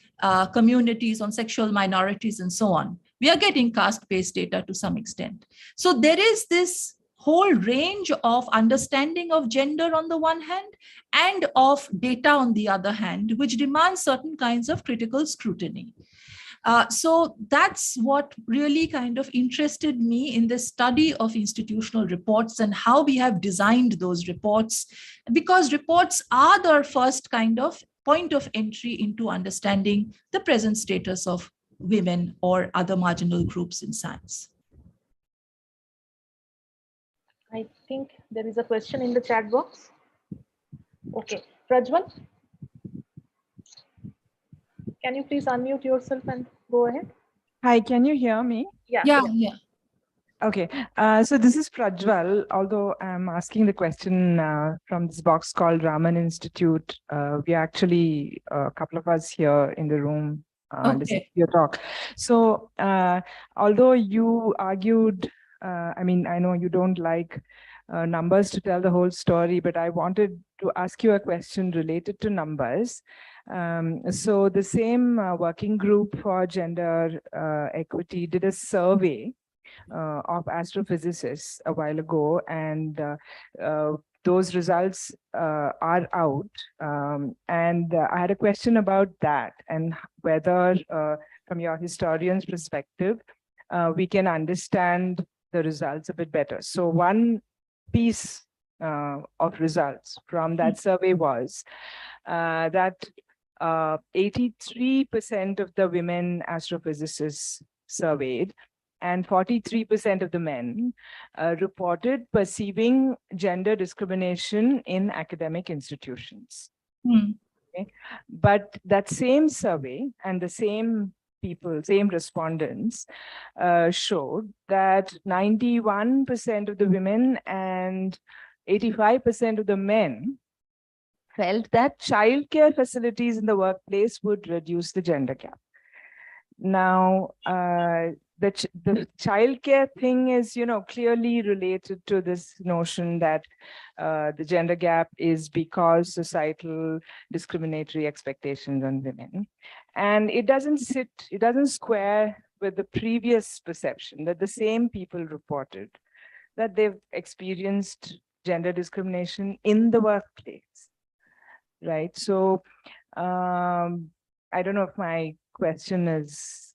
communities, on sexual minorities, and so on? We are getting caste-based data to some extent. So there is this whole range of understanding of gender on the one hand and of data on the other hand, which demands certain kinds of critical scrutiny. So that's what really kind of interested me in the study of institutional reports and how we have designed those reports, because reports are the first kind of point of entry into understanding the present status of women or other marginal groups in science. I think there is a question in the chat box. Okay, Prajwal, can you please unmute yourself and go ahead? Hi, can you hear me? Yeah. Okay, so this is Prajwal, although I'm asking the question from this box called Raman Institute. We are actually a couple of us here in the room listening to your talk. So although you argued, I mean, I know you don't like numbers to tell the whole story, but I wanted to ask you a question related to numbers. So the same working group for gender equity did a survey of astrophysicists a while ago, and those results are out. And I had a question about that and whether, from your historian's perspective, we can understand the results a bit better. So one piece of results from that survey was that 83% of the women astrophysicists surveyed and 43% of the men reported perceiving gender discrimination in academic institutions. Okay? But that same survey and the same people, same respondents, showed that 91% of the women and 85% of the men felt that childcare facilities in the workplace would reduce the gender gap. Now, the childcare thing is, clearly related to this notion that the gender gap is because societal discriminatory expectations on women. And it doesn't square with the previous perception that the same people reported that they've experienced gender discrimination in the workplace, right? So I don't know if my question is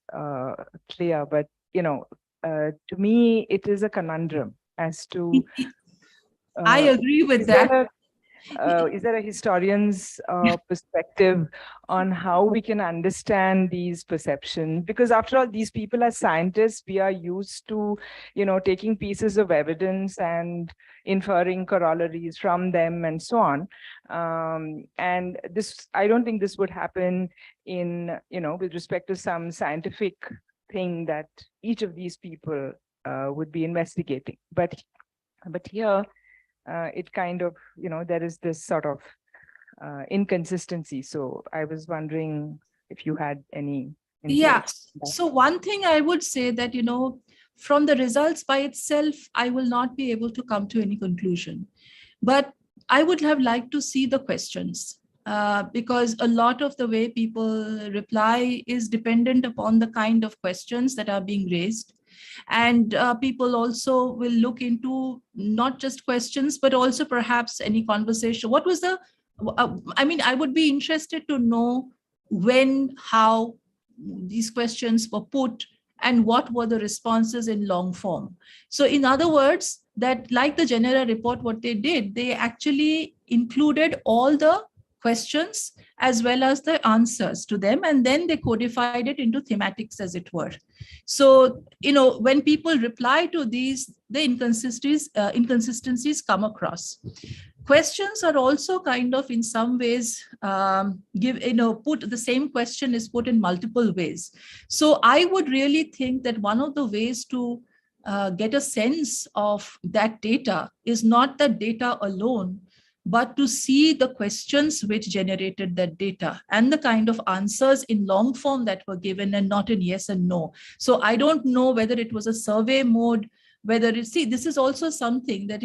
clear, but to me, it is a conundrum as to. I agree with that. Is there a historian's perspective on how we can understand these perceptions? Because after all, these people are scientists. We are used to, taking pieces of evidence and inferring corollaries from them and so on. And this, I don't think this would happen in, with respect to some scientific thing that each of these people would be investigating. But here, it kind of, there is this sort of inconsistency. So I was wondering if you had any insight. Yeah. So one thing I would say that, from the results by itself, I will not be able to come to any conclusion. But I would have liked to see the questions, because a lot of the way people reply is dependent upon the kind of questions that are being raised. And people also will look into not just questions, but also perhaps any conversation. What was the, I would be interested to know when, how these questions were put, and what were the responses in long form. So in other words, that like the Genera report, what they did, they actually included all the questions as well as the answers to them, and then they codified it into thematics, as it were. So, when people reply to these, the inconsistencies come across. Questions are also kind of in some ways put, the same question is put in multiple ways. So I would really think that one of the ways to get a sense of that data is not the data alone, but to see the questions which generated that data and the kind of answers in long form that were given, and not in yes and no. So I don't know whether it was a survey mode, whether this is also something that,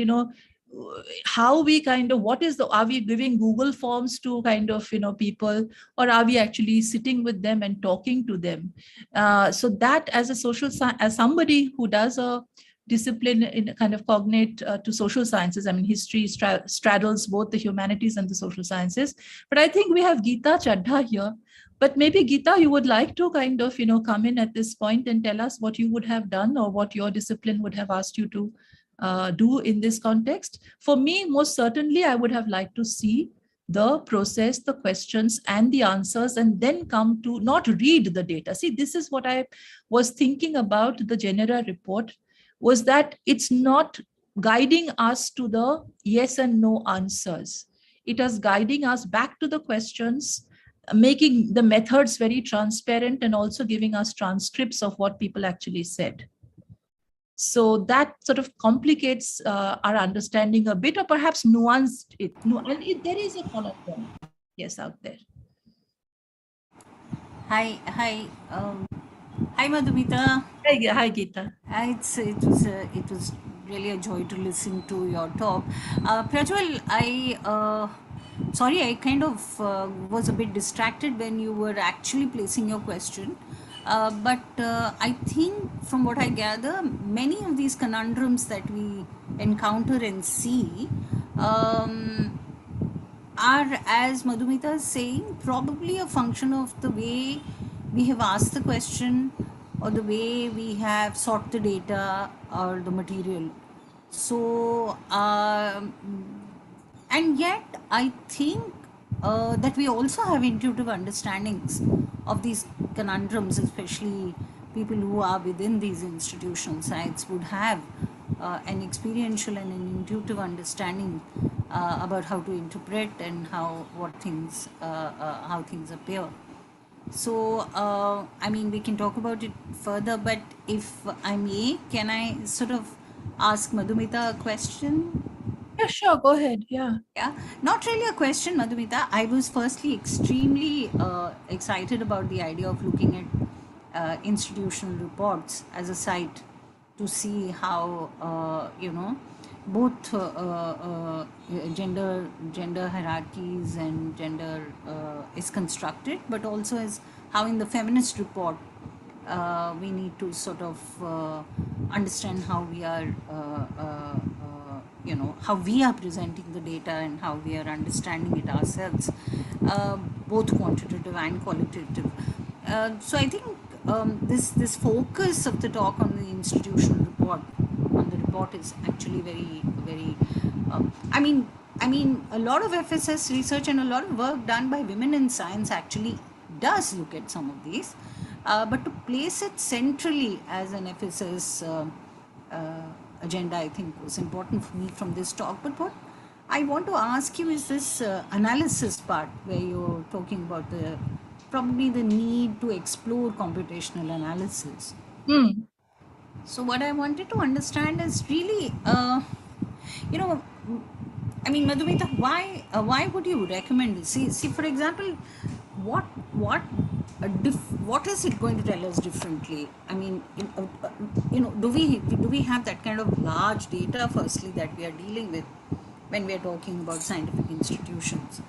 how we kind of, are we giving Google forms to kind of, people, or are we actually sitting with them and talking to them? So that as as somebody who does a discipline in kind of cognate to social sciences, history straddles both the humanities and the social sciences. But I think we have Geeta Chadha here. But maybe Geeta, you would like to kind of, come in at this point and tell us what you would have done, or what your discipline would have asked you to do in this context. For me, most certainly, I would have liked to see the process, the questions and the answers, and then come to not read the data. See, this is what I was thinking about the Genera report, was that it's not guiding us to the yes and no answers. It is guiding us back to the questions, making the methods very transparent, and also giving us transcripts of what people actually said. So that sort of complicates our understanding a bit, or perhaps nuanced it. There is a conundrum, yes, out there. Hi, Madhumita. Hi, Geeta. It was really a joy to listen to your talk. Prajwal, sorry, I kind of was a bit distracted when you were actually placing your question. But I think from what I gather, many of these conundrums that we encounter and see are, as Madhumita is saying, probably a function of the way we have asked the question, or the way we have sought the data or the material. So, and yet I think that we also have intuitive understandings of these conundrums, especially people who are within these institutional sites would have an experiential and an intuitive understanding about how to interpret and how things appear. So, we can talk about it further, but if I may, can I sort of ask Madhumita a question? Yeah, sure, go ahead. Yeah, not really a question, Madhumita. I was firstly extremely excited about the idea of looking at institutional reports as a site to see how both gender hierarchies and gender is constructed, but also as how in the feminist report we need to sort of understand how we are how we are presenting the data and how we are understanding it ourselves, both quantitative and qualitative. So I think this focus of the talk on the institutional report, on the report, is actually very, very, a lot of FSS research and a lot of work done by women in science actually does look at some of these, but to place it centrally as an FSS agenda, I think, was important for me from this talk. But what I want to ask you is this analysis part, where you're talking about the probably the need to explore computational analysis. Hmm. So what I wanted to understand is really, you know, I mean, Madhumita, why would you recommend this? See, for example, what what what is it going to tell us differently? I mean, do we have that kind of large data? Firstly, that we are dealing with when we are talking about scientific institutions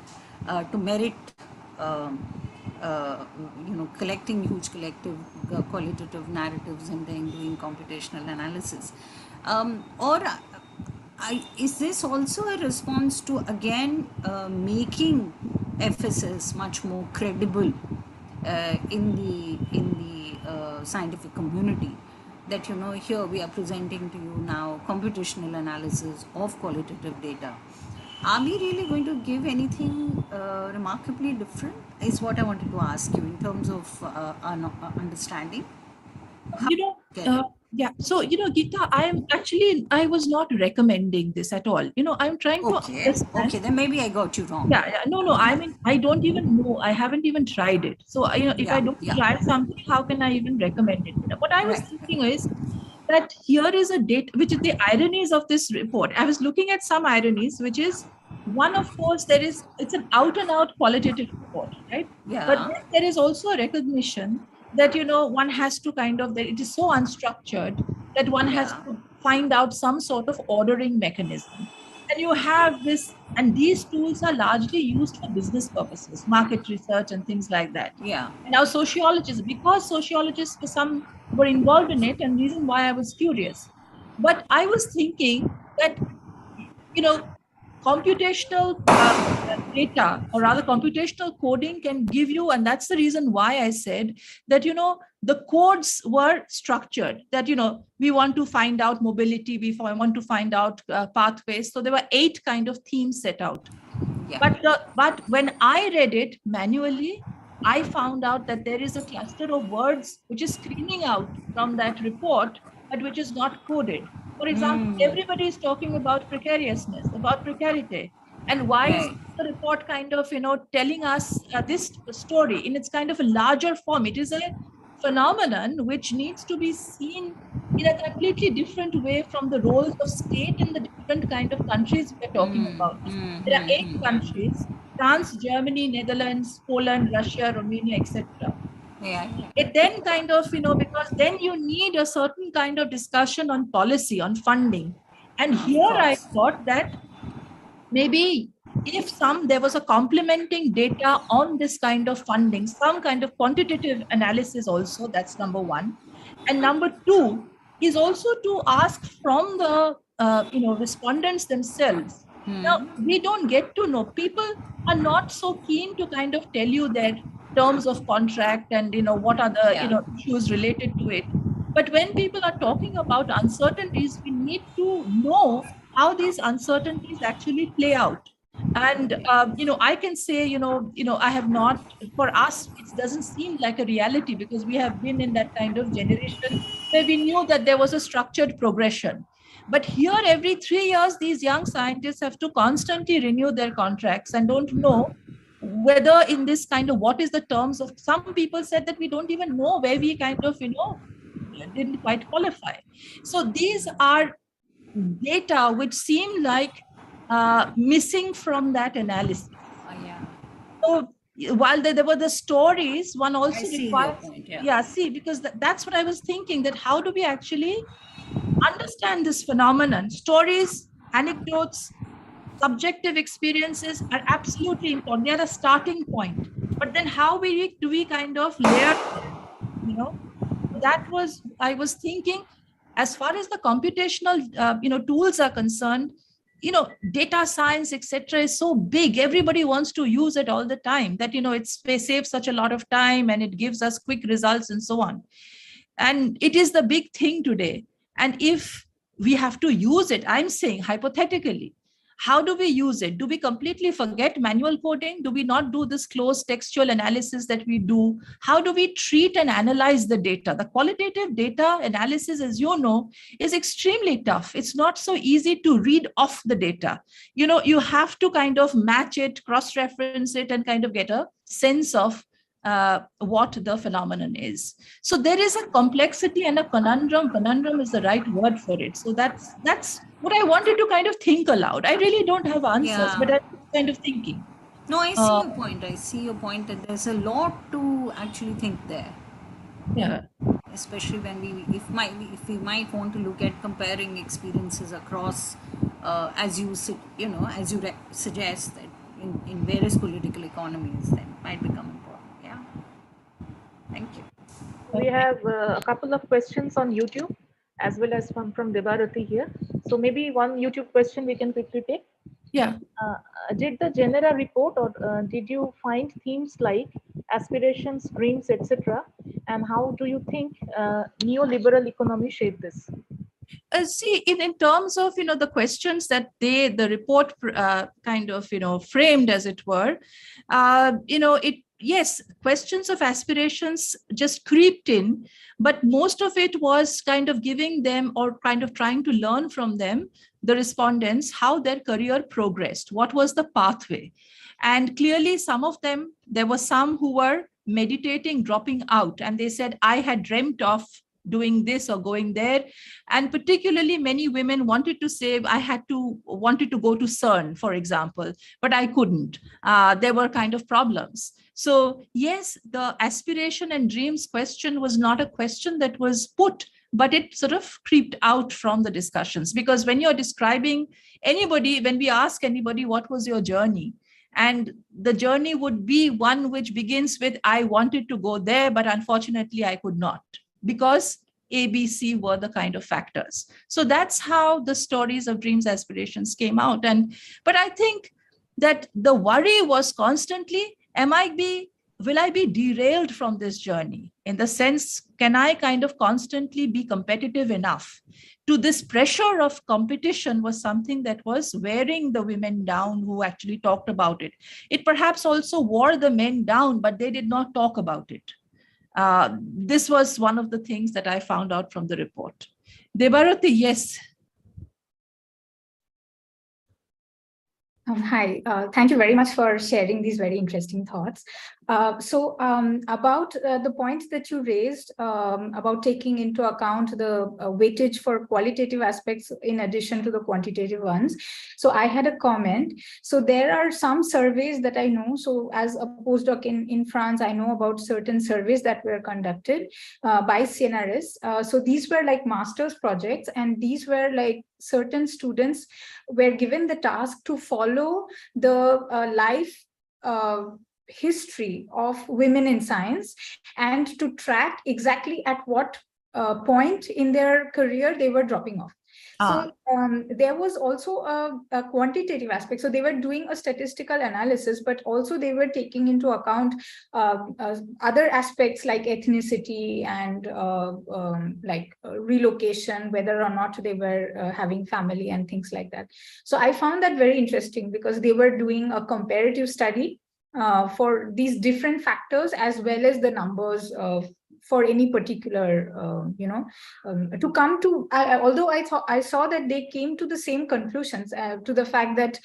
to merit. Um, Collecting huge collective qualitative narratives and then doing computational analysis, or is this also a response to again making FSS much more credible in the scientific community? That here we are presenting to you now computational analysis of qualitative data. Are we really going to give anything remarkably different? Is what I wanted to ask you in terms of understanding. How You know, get it? yeah. So, Geeta, I was not recommending this at all. I'm trying to Okay, understand. then maybe I got you wrong. Yeah, yeah. No, no. I mean, I don't even know. I haven't even tried it. So, if I Yeah, don't yeah, try something, how can I even recommend it? What I was right. thinking is that here is a date, which is the ironies of this report. I was looking at some ironies, which is one, of course, it's an out and out qualitative report, right? But Yeah, then there is also a recognition that, one has to that it is so unstructured that one has yeah, to find out some sort of ordering mechanism. And you have this, and these tools are largely used for business purposes, market research and things like that. yeah. And now sociologists, because sociologists for some were involved in it, and reason why I was curious. But I was thinking that, you know, computational data, or rather computational coding, can give you, and that's the reason why I said that, the codes were structured, that, we want to find out mobility, want to find out pathways. So there were 8 kind of themes set out. Yeah. But when I read it manually, I found out that there is a cluster of words which is screaming out from that report, but which is not coded. For example, everybody is talking about precariousness, about precarity. And why is Right. the report kind of, telling us this story in its kind of a larger form? It is a phenomenon which needs to be seen in a completely different way from the roles of state in the different kind of countries we're talking about. There are 8 countries: France, Germany, Netherlands, Poland, Russia, Romania, etc. Yeah. It then kind of, because then you need a certain kind of discussion on policy, on funding. And Of here I course. thought that maybe if there was a complementing data on this kind of funding, some kind of quantitative analysis also, that's number one. And number two is also to ask from the respondents themselves. Now, we don't get to know, people are not so keen to kind of tell you their terms of contract and what are the Yeah. issues related to it. But when people are talking about uncertainties, we need to know how these uncertainties actually play out. And I can say, I have not, for us, it doesn't seem like a reality, because we have been in that kind of generation where we knew that there was a structured progression. But here, every 3 years, these young scientists have to constantly renew their contracts and don't know whether in this kind of, what is the terms of, some people said that we don't even know where we kind of, didn't quite qualify. So these are data which seem like missing from that analysis. Yeah. So while there were the stories, one I also see your requires, point. Yeah. yeah, see, because that's what I was thinking, that how do we actually understand this phenomenon? Stories, anecdotes, subjective experiences are absolutely important. They are the starting point. But then how do we kind of layer, you know? That was, I was thinking, as far as the computational tools are concerned, data science, etc., is so big, everybody wants to use it all the time, that it saves such a lot of time and it gives us quick results and so on. And it is the big thing today. And if we have to use it, I'm saying hypothetically, how do we use it? Do we completely forget manual coding? Do we not do this close textual analysis that we do? How do we treat and analyze the data? The qualitative data analysis, as you know, is extremely tough. It's not so easy to read off the data. You have to kind of match it, cross-reference it, and kind of get a sense of what the phenomenon is. So there is a complexity and a conundrum. Conundrum is the right word for it. So that's what I wanted to kind of think aloud. I really don't have answers, but Yeah. I'm kind of thinking. No, I see your point. I see your point that there's a lot to actually think there. Yeah. Especially when if we might want to look at comparing experiences across, as you suggest that in various political economies, that might become important. Yeah. Thank you. We have a couple of questions on YouTube as well as from Debarati here. So maybe one YouTube question we can quickly take. Yeah. Did the genera report, or did you find themes like aspirations, dreams, etc.? And how do you think neoliberal economy shaped this? See, in terms of the questions that the report kind of framed, as it were, yes, questions of aspirations just creeped in, but most of it was kind of giving them, or kind of trying to learn from them, the respondents, how their career progressed, what was the pathway. And clearly some of them, there were some who were meditating dropping out, and they said, I had dreamt of doing this or going there. And particularly many women wanted to say, wanted to go to CERN, for example, but I couldn't. There were kind of problems. So yes, the aspiration and dreams question was not a question that was put, but it sort of creeped out from the discussions. Because when you're describing anybody, when we ask anybody, what was your journey? And the journey would be one which begins with, I wanted to go there, but unfortunately I could not, because A, B, C were the kind of factors. So that's how the stories of dreams, aspirations came out. But I think that the worry was constantly, will I be derailed from this journey? In the sense, can I kind of constantly be competitive enough? To this pressure of competition was something that was wearing the women down who actually talked about it. It perhaps also wore the men down, but they did not talk about it. This was one of the things that I found out from the report. Debarati, yes. Hi, thank you very much for sharing these very interesting thoughts. About the point that you raised about taking into account the weightage for qualitative aspects in addition to the quantitative ones. So I had a comment. So there are some surveys that I know. So as a postdoc in France, I know about certain surveys that were conducted by CNRS. So these were like master's projects, and these were like certain students were given the task to follow the life history of women in science, and to track exactly at what point in their career they were dropping off. So there was also a quantitative aspect. So they were doing a statistical analysis, but also they were taking into account other aspects like ethnicity and relocation, whether or not they were having family and things like that. So I found that very interesting, because they were doing a comparative study for these different factors, as well as the numbers for any particular, to come to, although I saw that they came to the same conclusions, to the fact that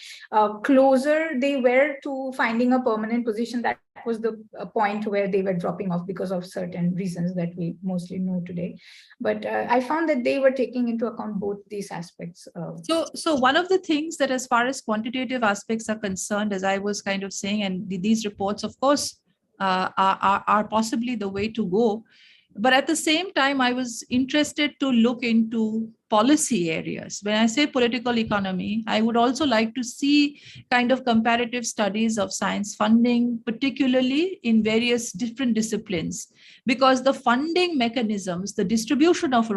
closer they were to finding a permanent position, that was the point where they were dropping off because of certain reasons that we mostly know today. But I found that they were taking into account both these aspects. So one of the things that, as far as quantitative aspects are concerned, as I was kind of saying, and these reports, of course, are possibly the way to go. But at the same time, I was interested to look into policy areas. When I say political economy, I would also like to see kind of comparative studies of science funding, particularly in various different disciplines, because the funding mechanisms, the distribution of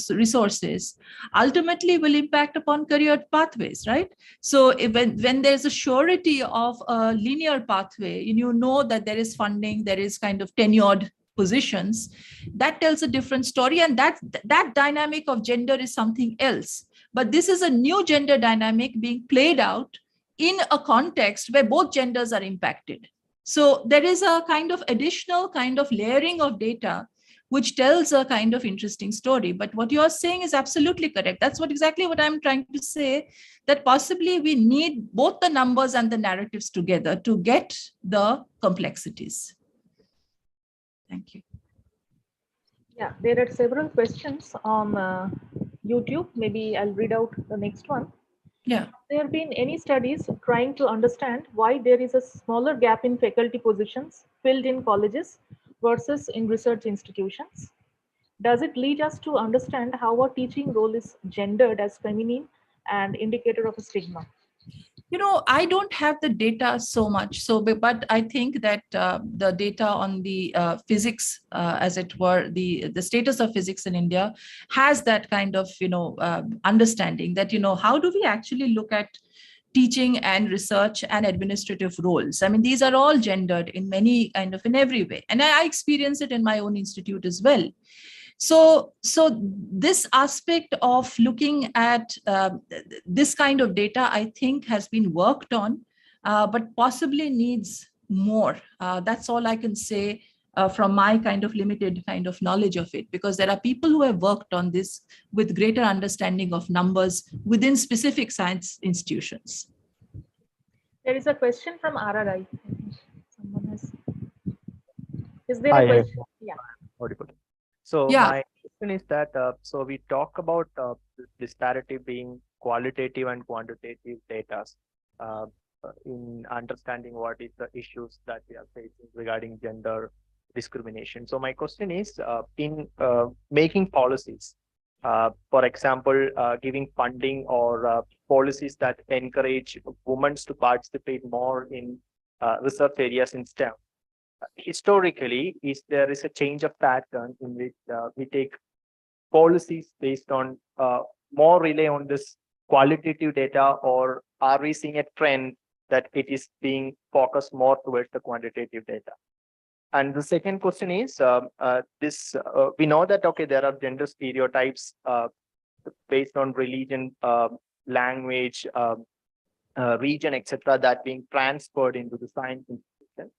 resources, ultimately will impact upon career pathways, right? So when there's a surety of a linear pathway, you know that there is funding, there is kind of tenured positions, that tells a different story. And that dynamic of gender is something else. But this is a new gender dynamic being played out in a context where both genders are impacted. So there is a kind of additional kind of layering of data, which tells a kind of interesting story. But what you are saying is absolutely correct. That's exactly what I'm trying to say, that possibly we need both the numbers and the narratives together to get the complexities. Thank you. Yeah, there are several questions on YouTube. Maybe I'll read out the next one. Yeah. There have been any studies trying to understand why there is a smaller gap in faculty positions filled in colleges versus in research institutions? Does it lead us to understand how our teaching role is gendered as feminine and indicator of a stigma? I don't have the data so much. But I think that the data on the physics, as it were, the status of physics in India has that kind of, understanding that, how do we actually look at teaching and research and administrative roles? I mean, these are all gendered in every way. And I experience it in my own institute as well. So this aspect of looking at this kind of data, I think, has been worked on, but possibly needs more. That's all I can say from my kind of limited kind of knowledge of it, because there are people who have worked on this with greater understanding of numbers within specific science institutions. There is a question from RRI. Someone has. Is there Hi, a question? Yeah. audible. So Yeah. my question is that, so we talk about disparity being qualitative and quantitative data in understanding what is the issues that we are facing regarding gender discrimination. So my question is, in making policies, for example, giving funding or policies that encourage women to participate more in research areas in STEM, historically, there is a change of pattern in which we take policies based on more rely on this qualitative data, or are we seeing a trend that it is being focused more towards the quantitative data? And the second question is, we know that, okay, there are gender stereotypes based on religion, language, region, etc., that being transferred into the science institution.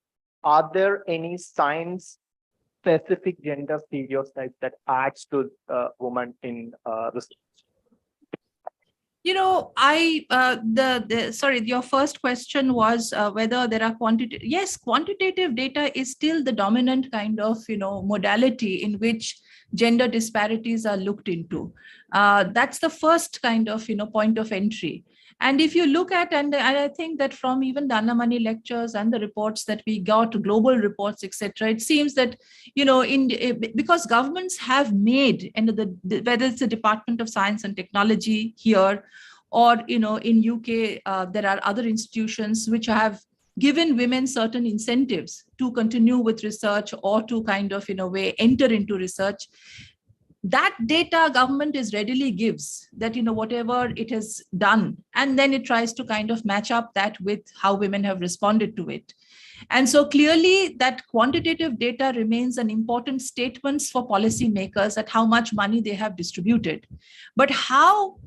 Are there any science-specific gender stereotypes that adds to women in research? Sorry, your first question was whether there are quantitative. Yes, quantitative data is still the dominant kind of, modality in which gender disparities are looked into. That's the first kind of, point of entry. And if you look at, and I think that from even the Annamani lectures and the reports that we got, global reports, etc., it seems that, because governments have made, and whether it's the Department of Science and Technology here, or, in UK, there are other institutions which have given women certain incentives to continue with research or to kind of, in a way, enter into research. That data government is readily gives that, whatever it has done, and then it tries to kind of match up that with how women have responded to it. And so clearly that quantitative data remains an important statement for policymakers at how much money they have distributed. But how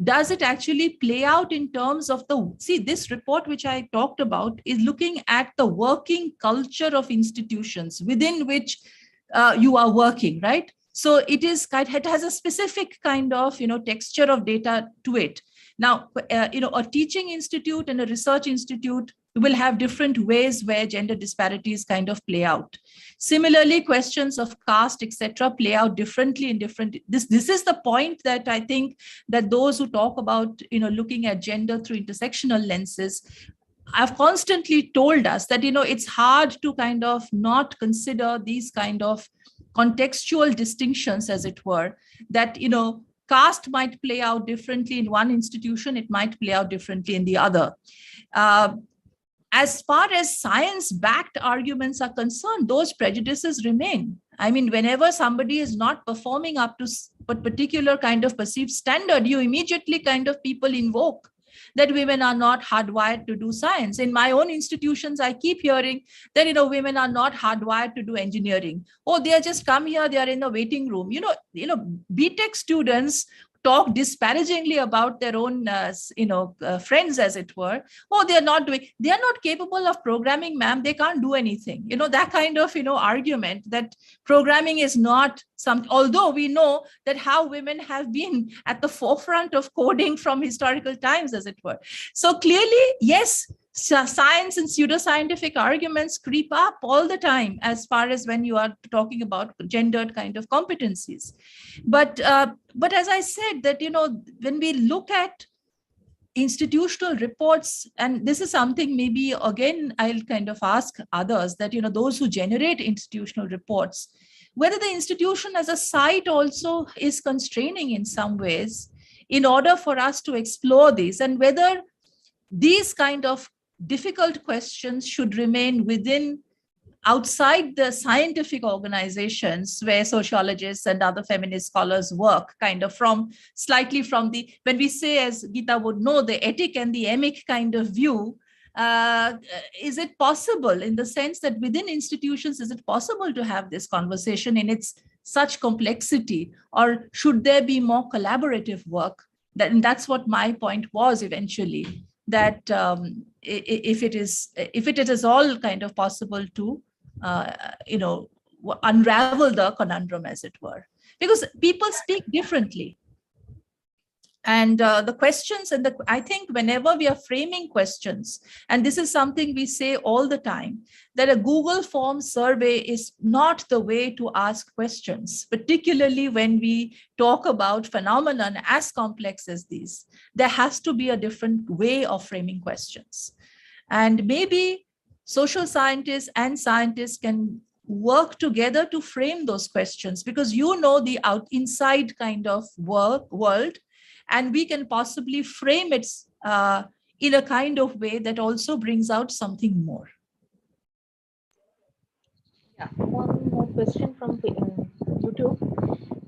does it actually play out in terms of this report which I talked about is looking at the working culture of institutions within which you are working, right? So it has a specific kind of, texture of data to it. Now, a teaching institute and a research institute will have different ways where gender disparities kind of play out. Similarly, questions of caste, etc., play out differently in different. This is the point that I think that those who talk about, looking at gender through intersectional lenses have constantly told us that, it's hard to kind of not consider these kind of contextual distinctions, as it were, that, caste might play out differently in one institution, it might play out differently in the other. As far as science-backed arguments are concerned, those prejudices remain. I mean, whenever somebody is not performing up to a particular kind of perceived standard, you immediately kind of people invoke that women are not hardwired to do science. In my own institutions, I keep hearing that, women are not hardwired to do engineering. Oh, they are just come here, they are in the waiting room. BTech students talk disparagingly about their own, friends, as it were. Oh, they are not capable of programming, ma'am. They can't do anything. That kind of, argument that programming is not something, although we know that how women have been at the forefront of coding from historical times, as it were. So clearly, yes, science and pseudoscientific arguments creep up all the time as far as when you are talking about gendered kind of competencies. But as I said, that, when we look at institutional reports, and this is something maybe again I'll kind of ask others, that those who generate institutional reports, whether the institution as a site also is constraining in some ways in order for us to explore these, and whether these kind of difficult questions should remain within outside the scientific organizations where sociologists and other feminist scholars work, kind of slightly from the, when we say, as Geeta would know, the ethic and the emic kind of view. Is it possible, in the sense that within institutions, is it possible to have this conversation in its such complexity, or should there be more collaborative work? And that's what my point was eventually, that if it is all kind of possible to unravel the conundrum, as it were, because people speak differently. And the questions, and I think whenever we are framing questions, and this is something we say all the time, that a Google form survey is not the way to ask questions, particularly when we talk about phenomenon as complex as these. There has to be a different way of framing questions. And maybe social scientists and scientists can work together to frame those questions, because the inside kind of world, and we can possibly frame it in a kind of way that also brings out something more. Yeah, one more question from YouTube.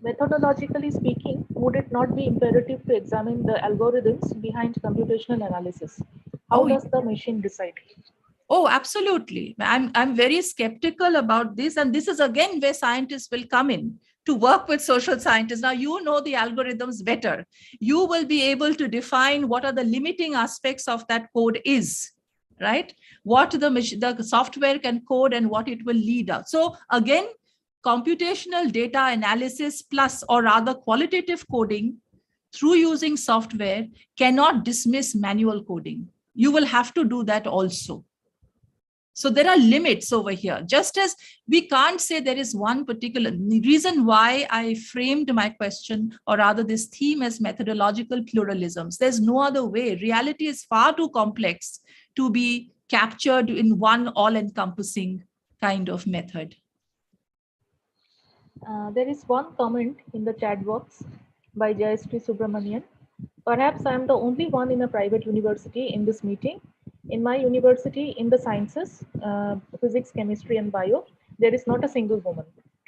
Methodologically speaking, would it not be imperative to examine the algorithms behind computational analysis? How does the machine decide? Oh, absolutely. I'm very skeptical about this. And this is again where scientists will come in to work with social scientists. Now, the algorithms better. You will be able to define what are the limiting aspects of that code is, right? What the software can code and what it will lead out. So again, computational data analysis plus, or rather qualitative coding through using software cannot dismiss manual coding. You will have to do that also. So there are limits over here, just as we can't say there is one particular reason why I framed my question, or rather this theme, as methodological pluralisms. There's no other way. Reality is far too complex to be captured in one all-encompassing kind of method. There is one comment in the chat box by Jayashree Subramanian. Perhaps I am the only one in a private university in this meeting. In my university, in the sciences, physics, chemistry, and bio, there is not a single woman.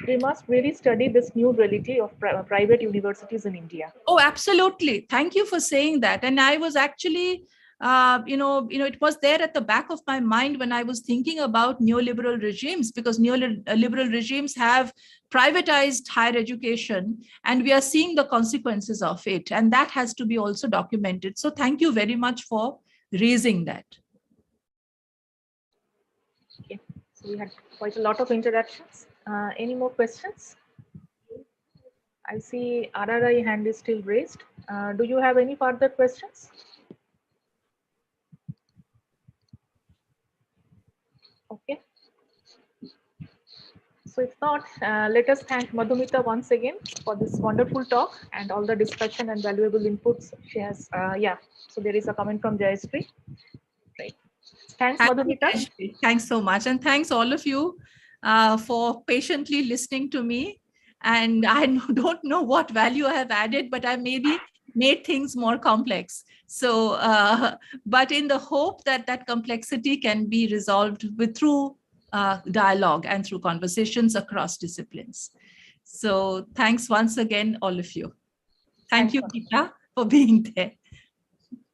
We must really study this new reality of private universities in India. Oh, absolutely. Thank you for saying that. And I was actually, it was there at the back of my mind when I was thinking about neoliberal regimes, because neoliberal regimes have privatized higher education, and we are seeing the consequences of it. And that has to be also documented. So thank you very much for raising that. Okay, so we had quite a lot of interactions. Any more questions? I see RRI hand is still raised. Do you have any further questions? Okay. So if not, let us thank Madhumita once again for this wonderful talk and all the discussion and valuable inputs she has. So there is a comment from Jayashree. Right. Thanks, Madhumita. Thanks so much. And thanks all of you for patiently listening to me. And I don't know what value I have added, but I maybe made things more complex. So, but in the hope that that complexity can be resolved through dialogue and through conversations across disciplines. So thanks once again, all of you. Thank you, Geeta, for being there.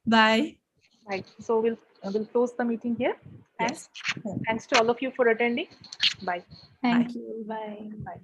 Bye. Right. So we'll close the meeting here. Thanks. Yes. Thanks to all of you for attending. Bye. Thank you. Bye. Bye.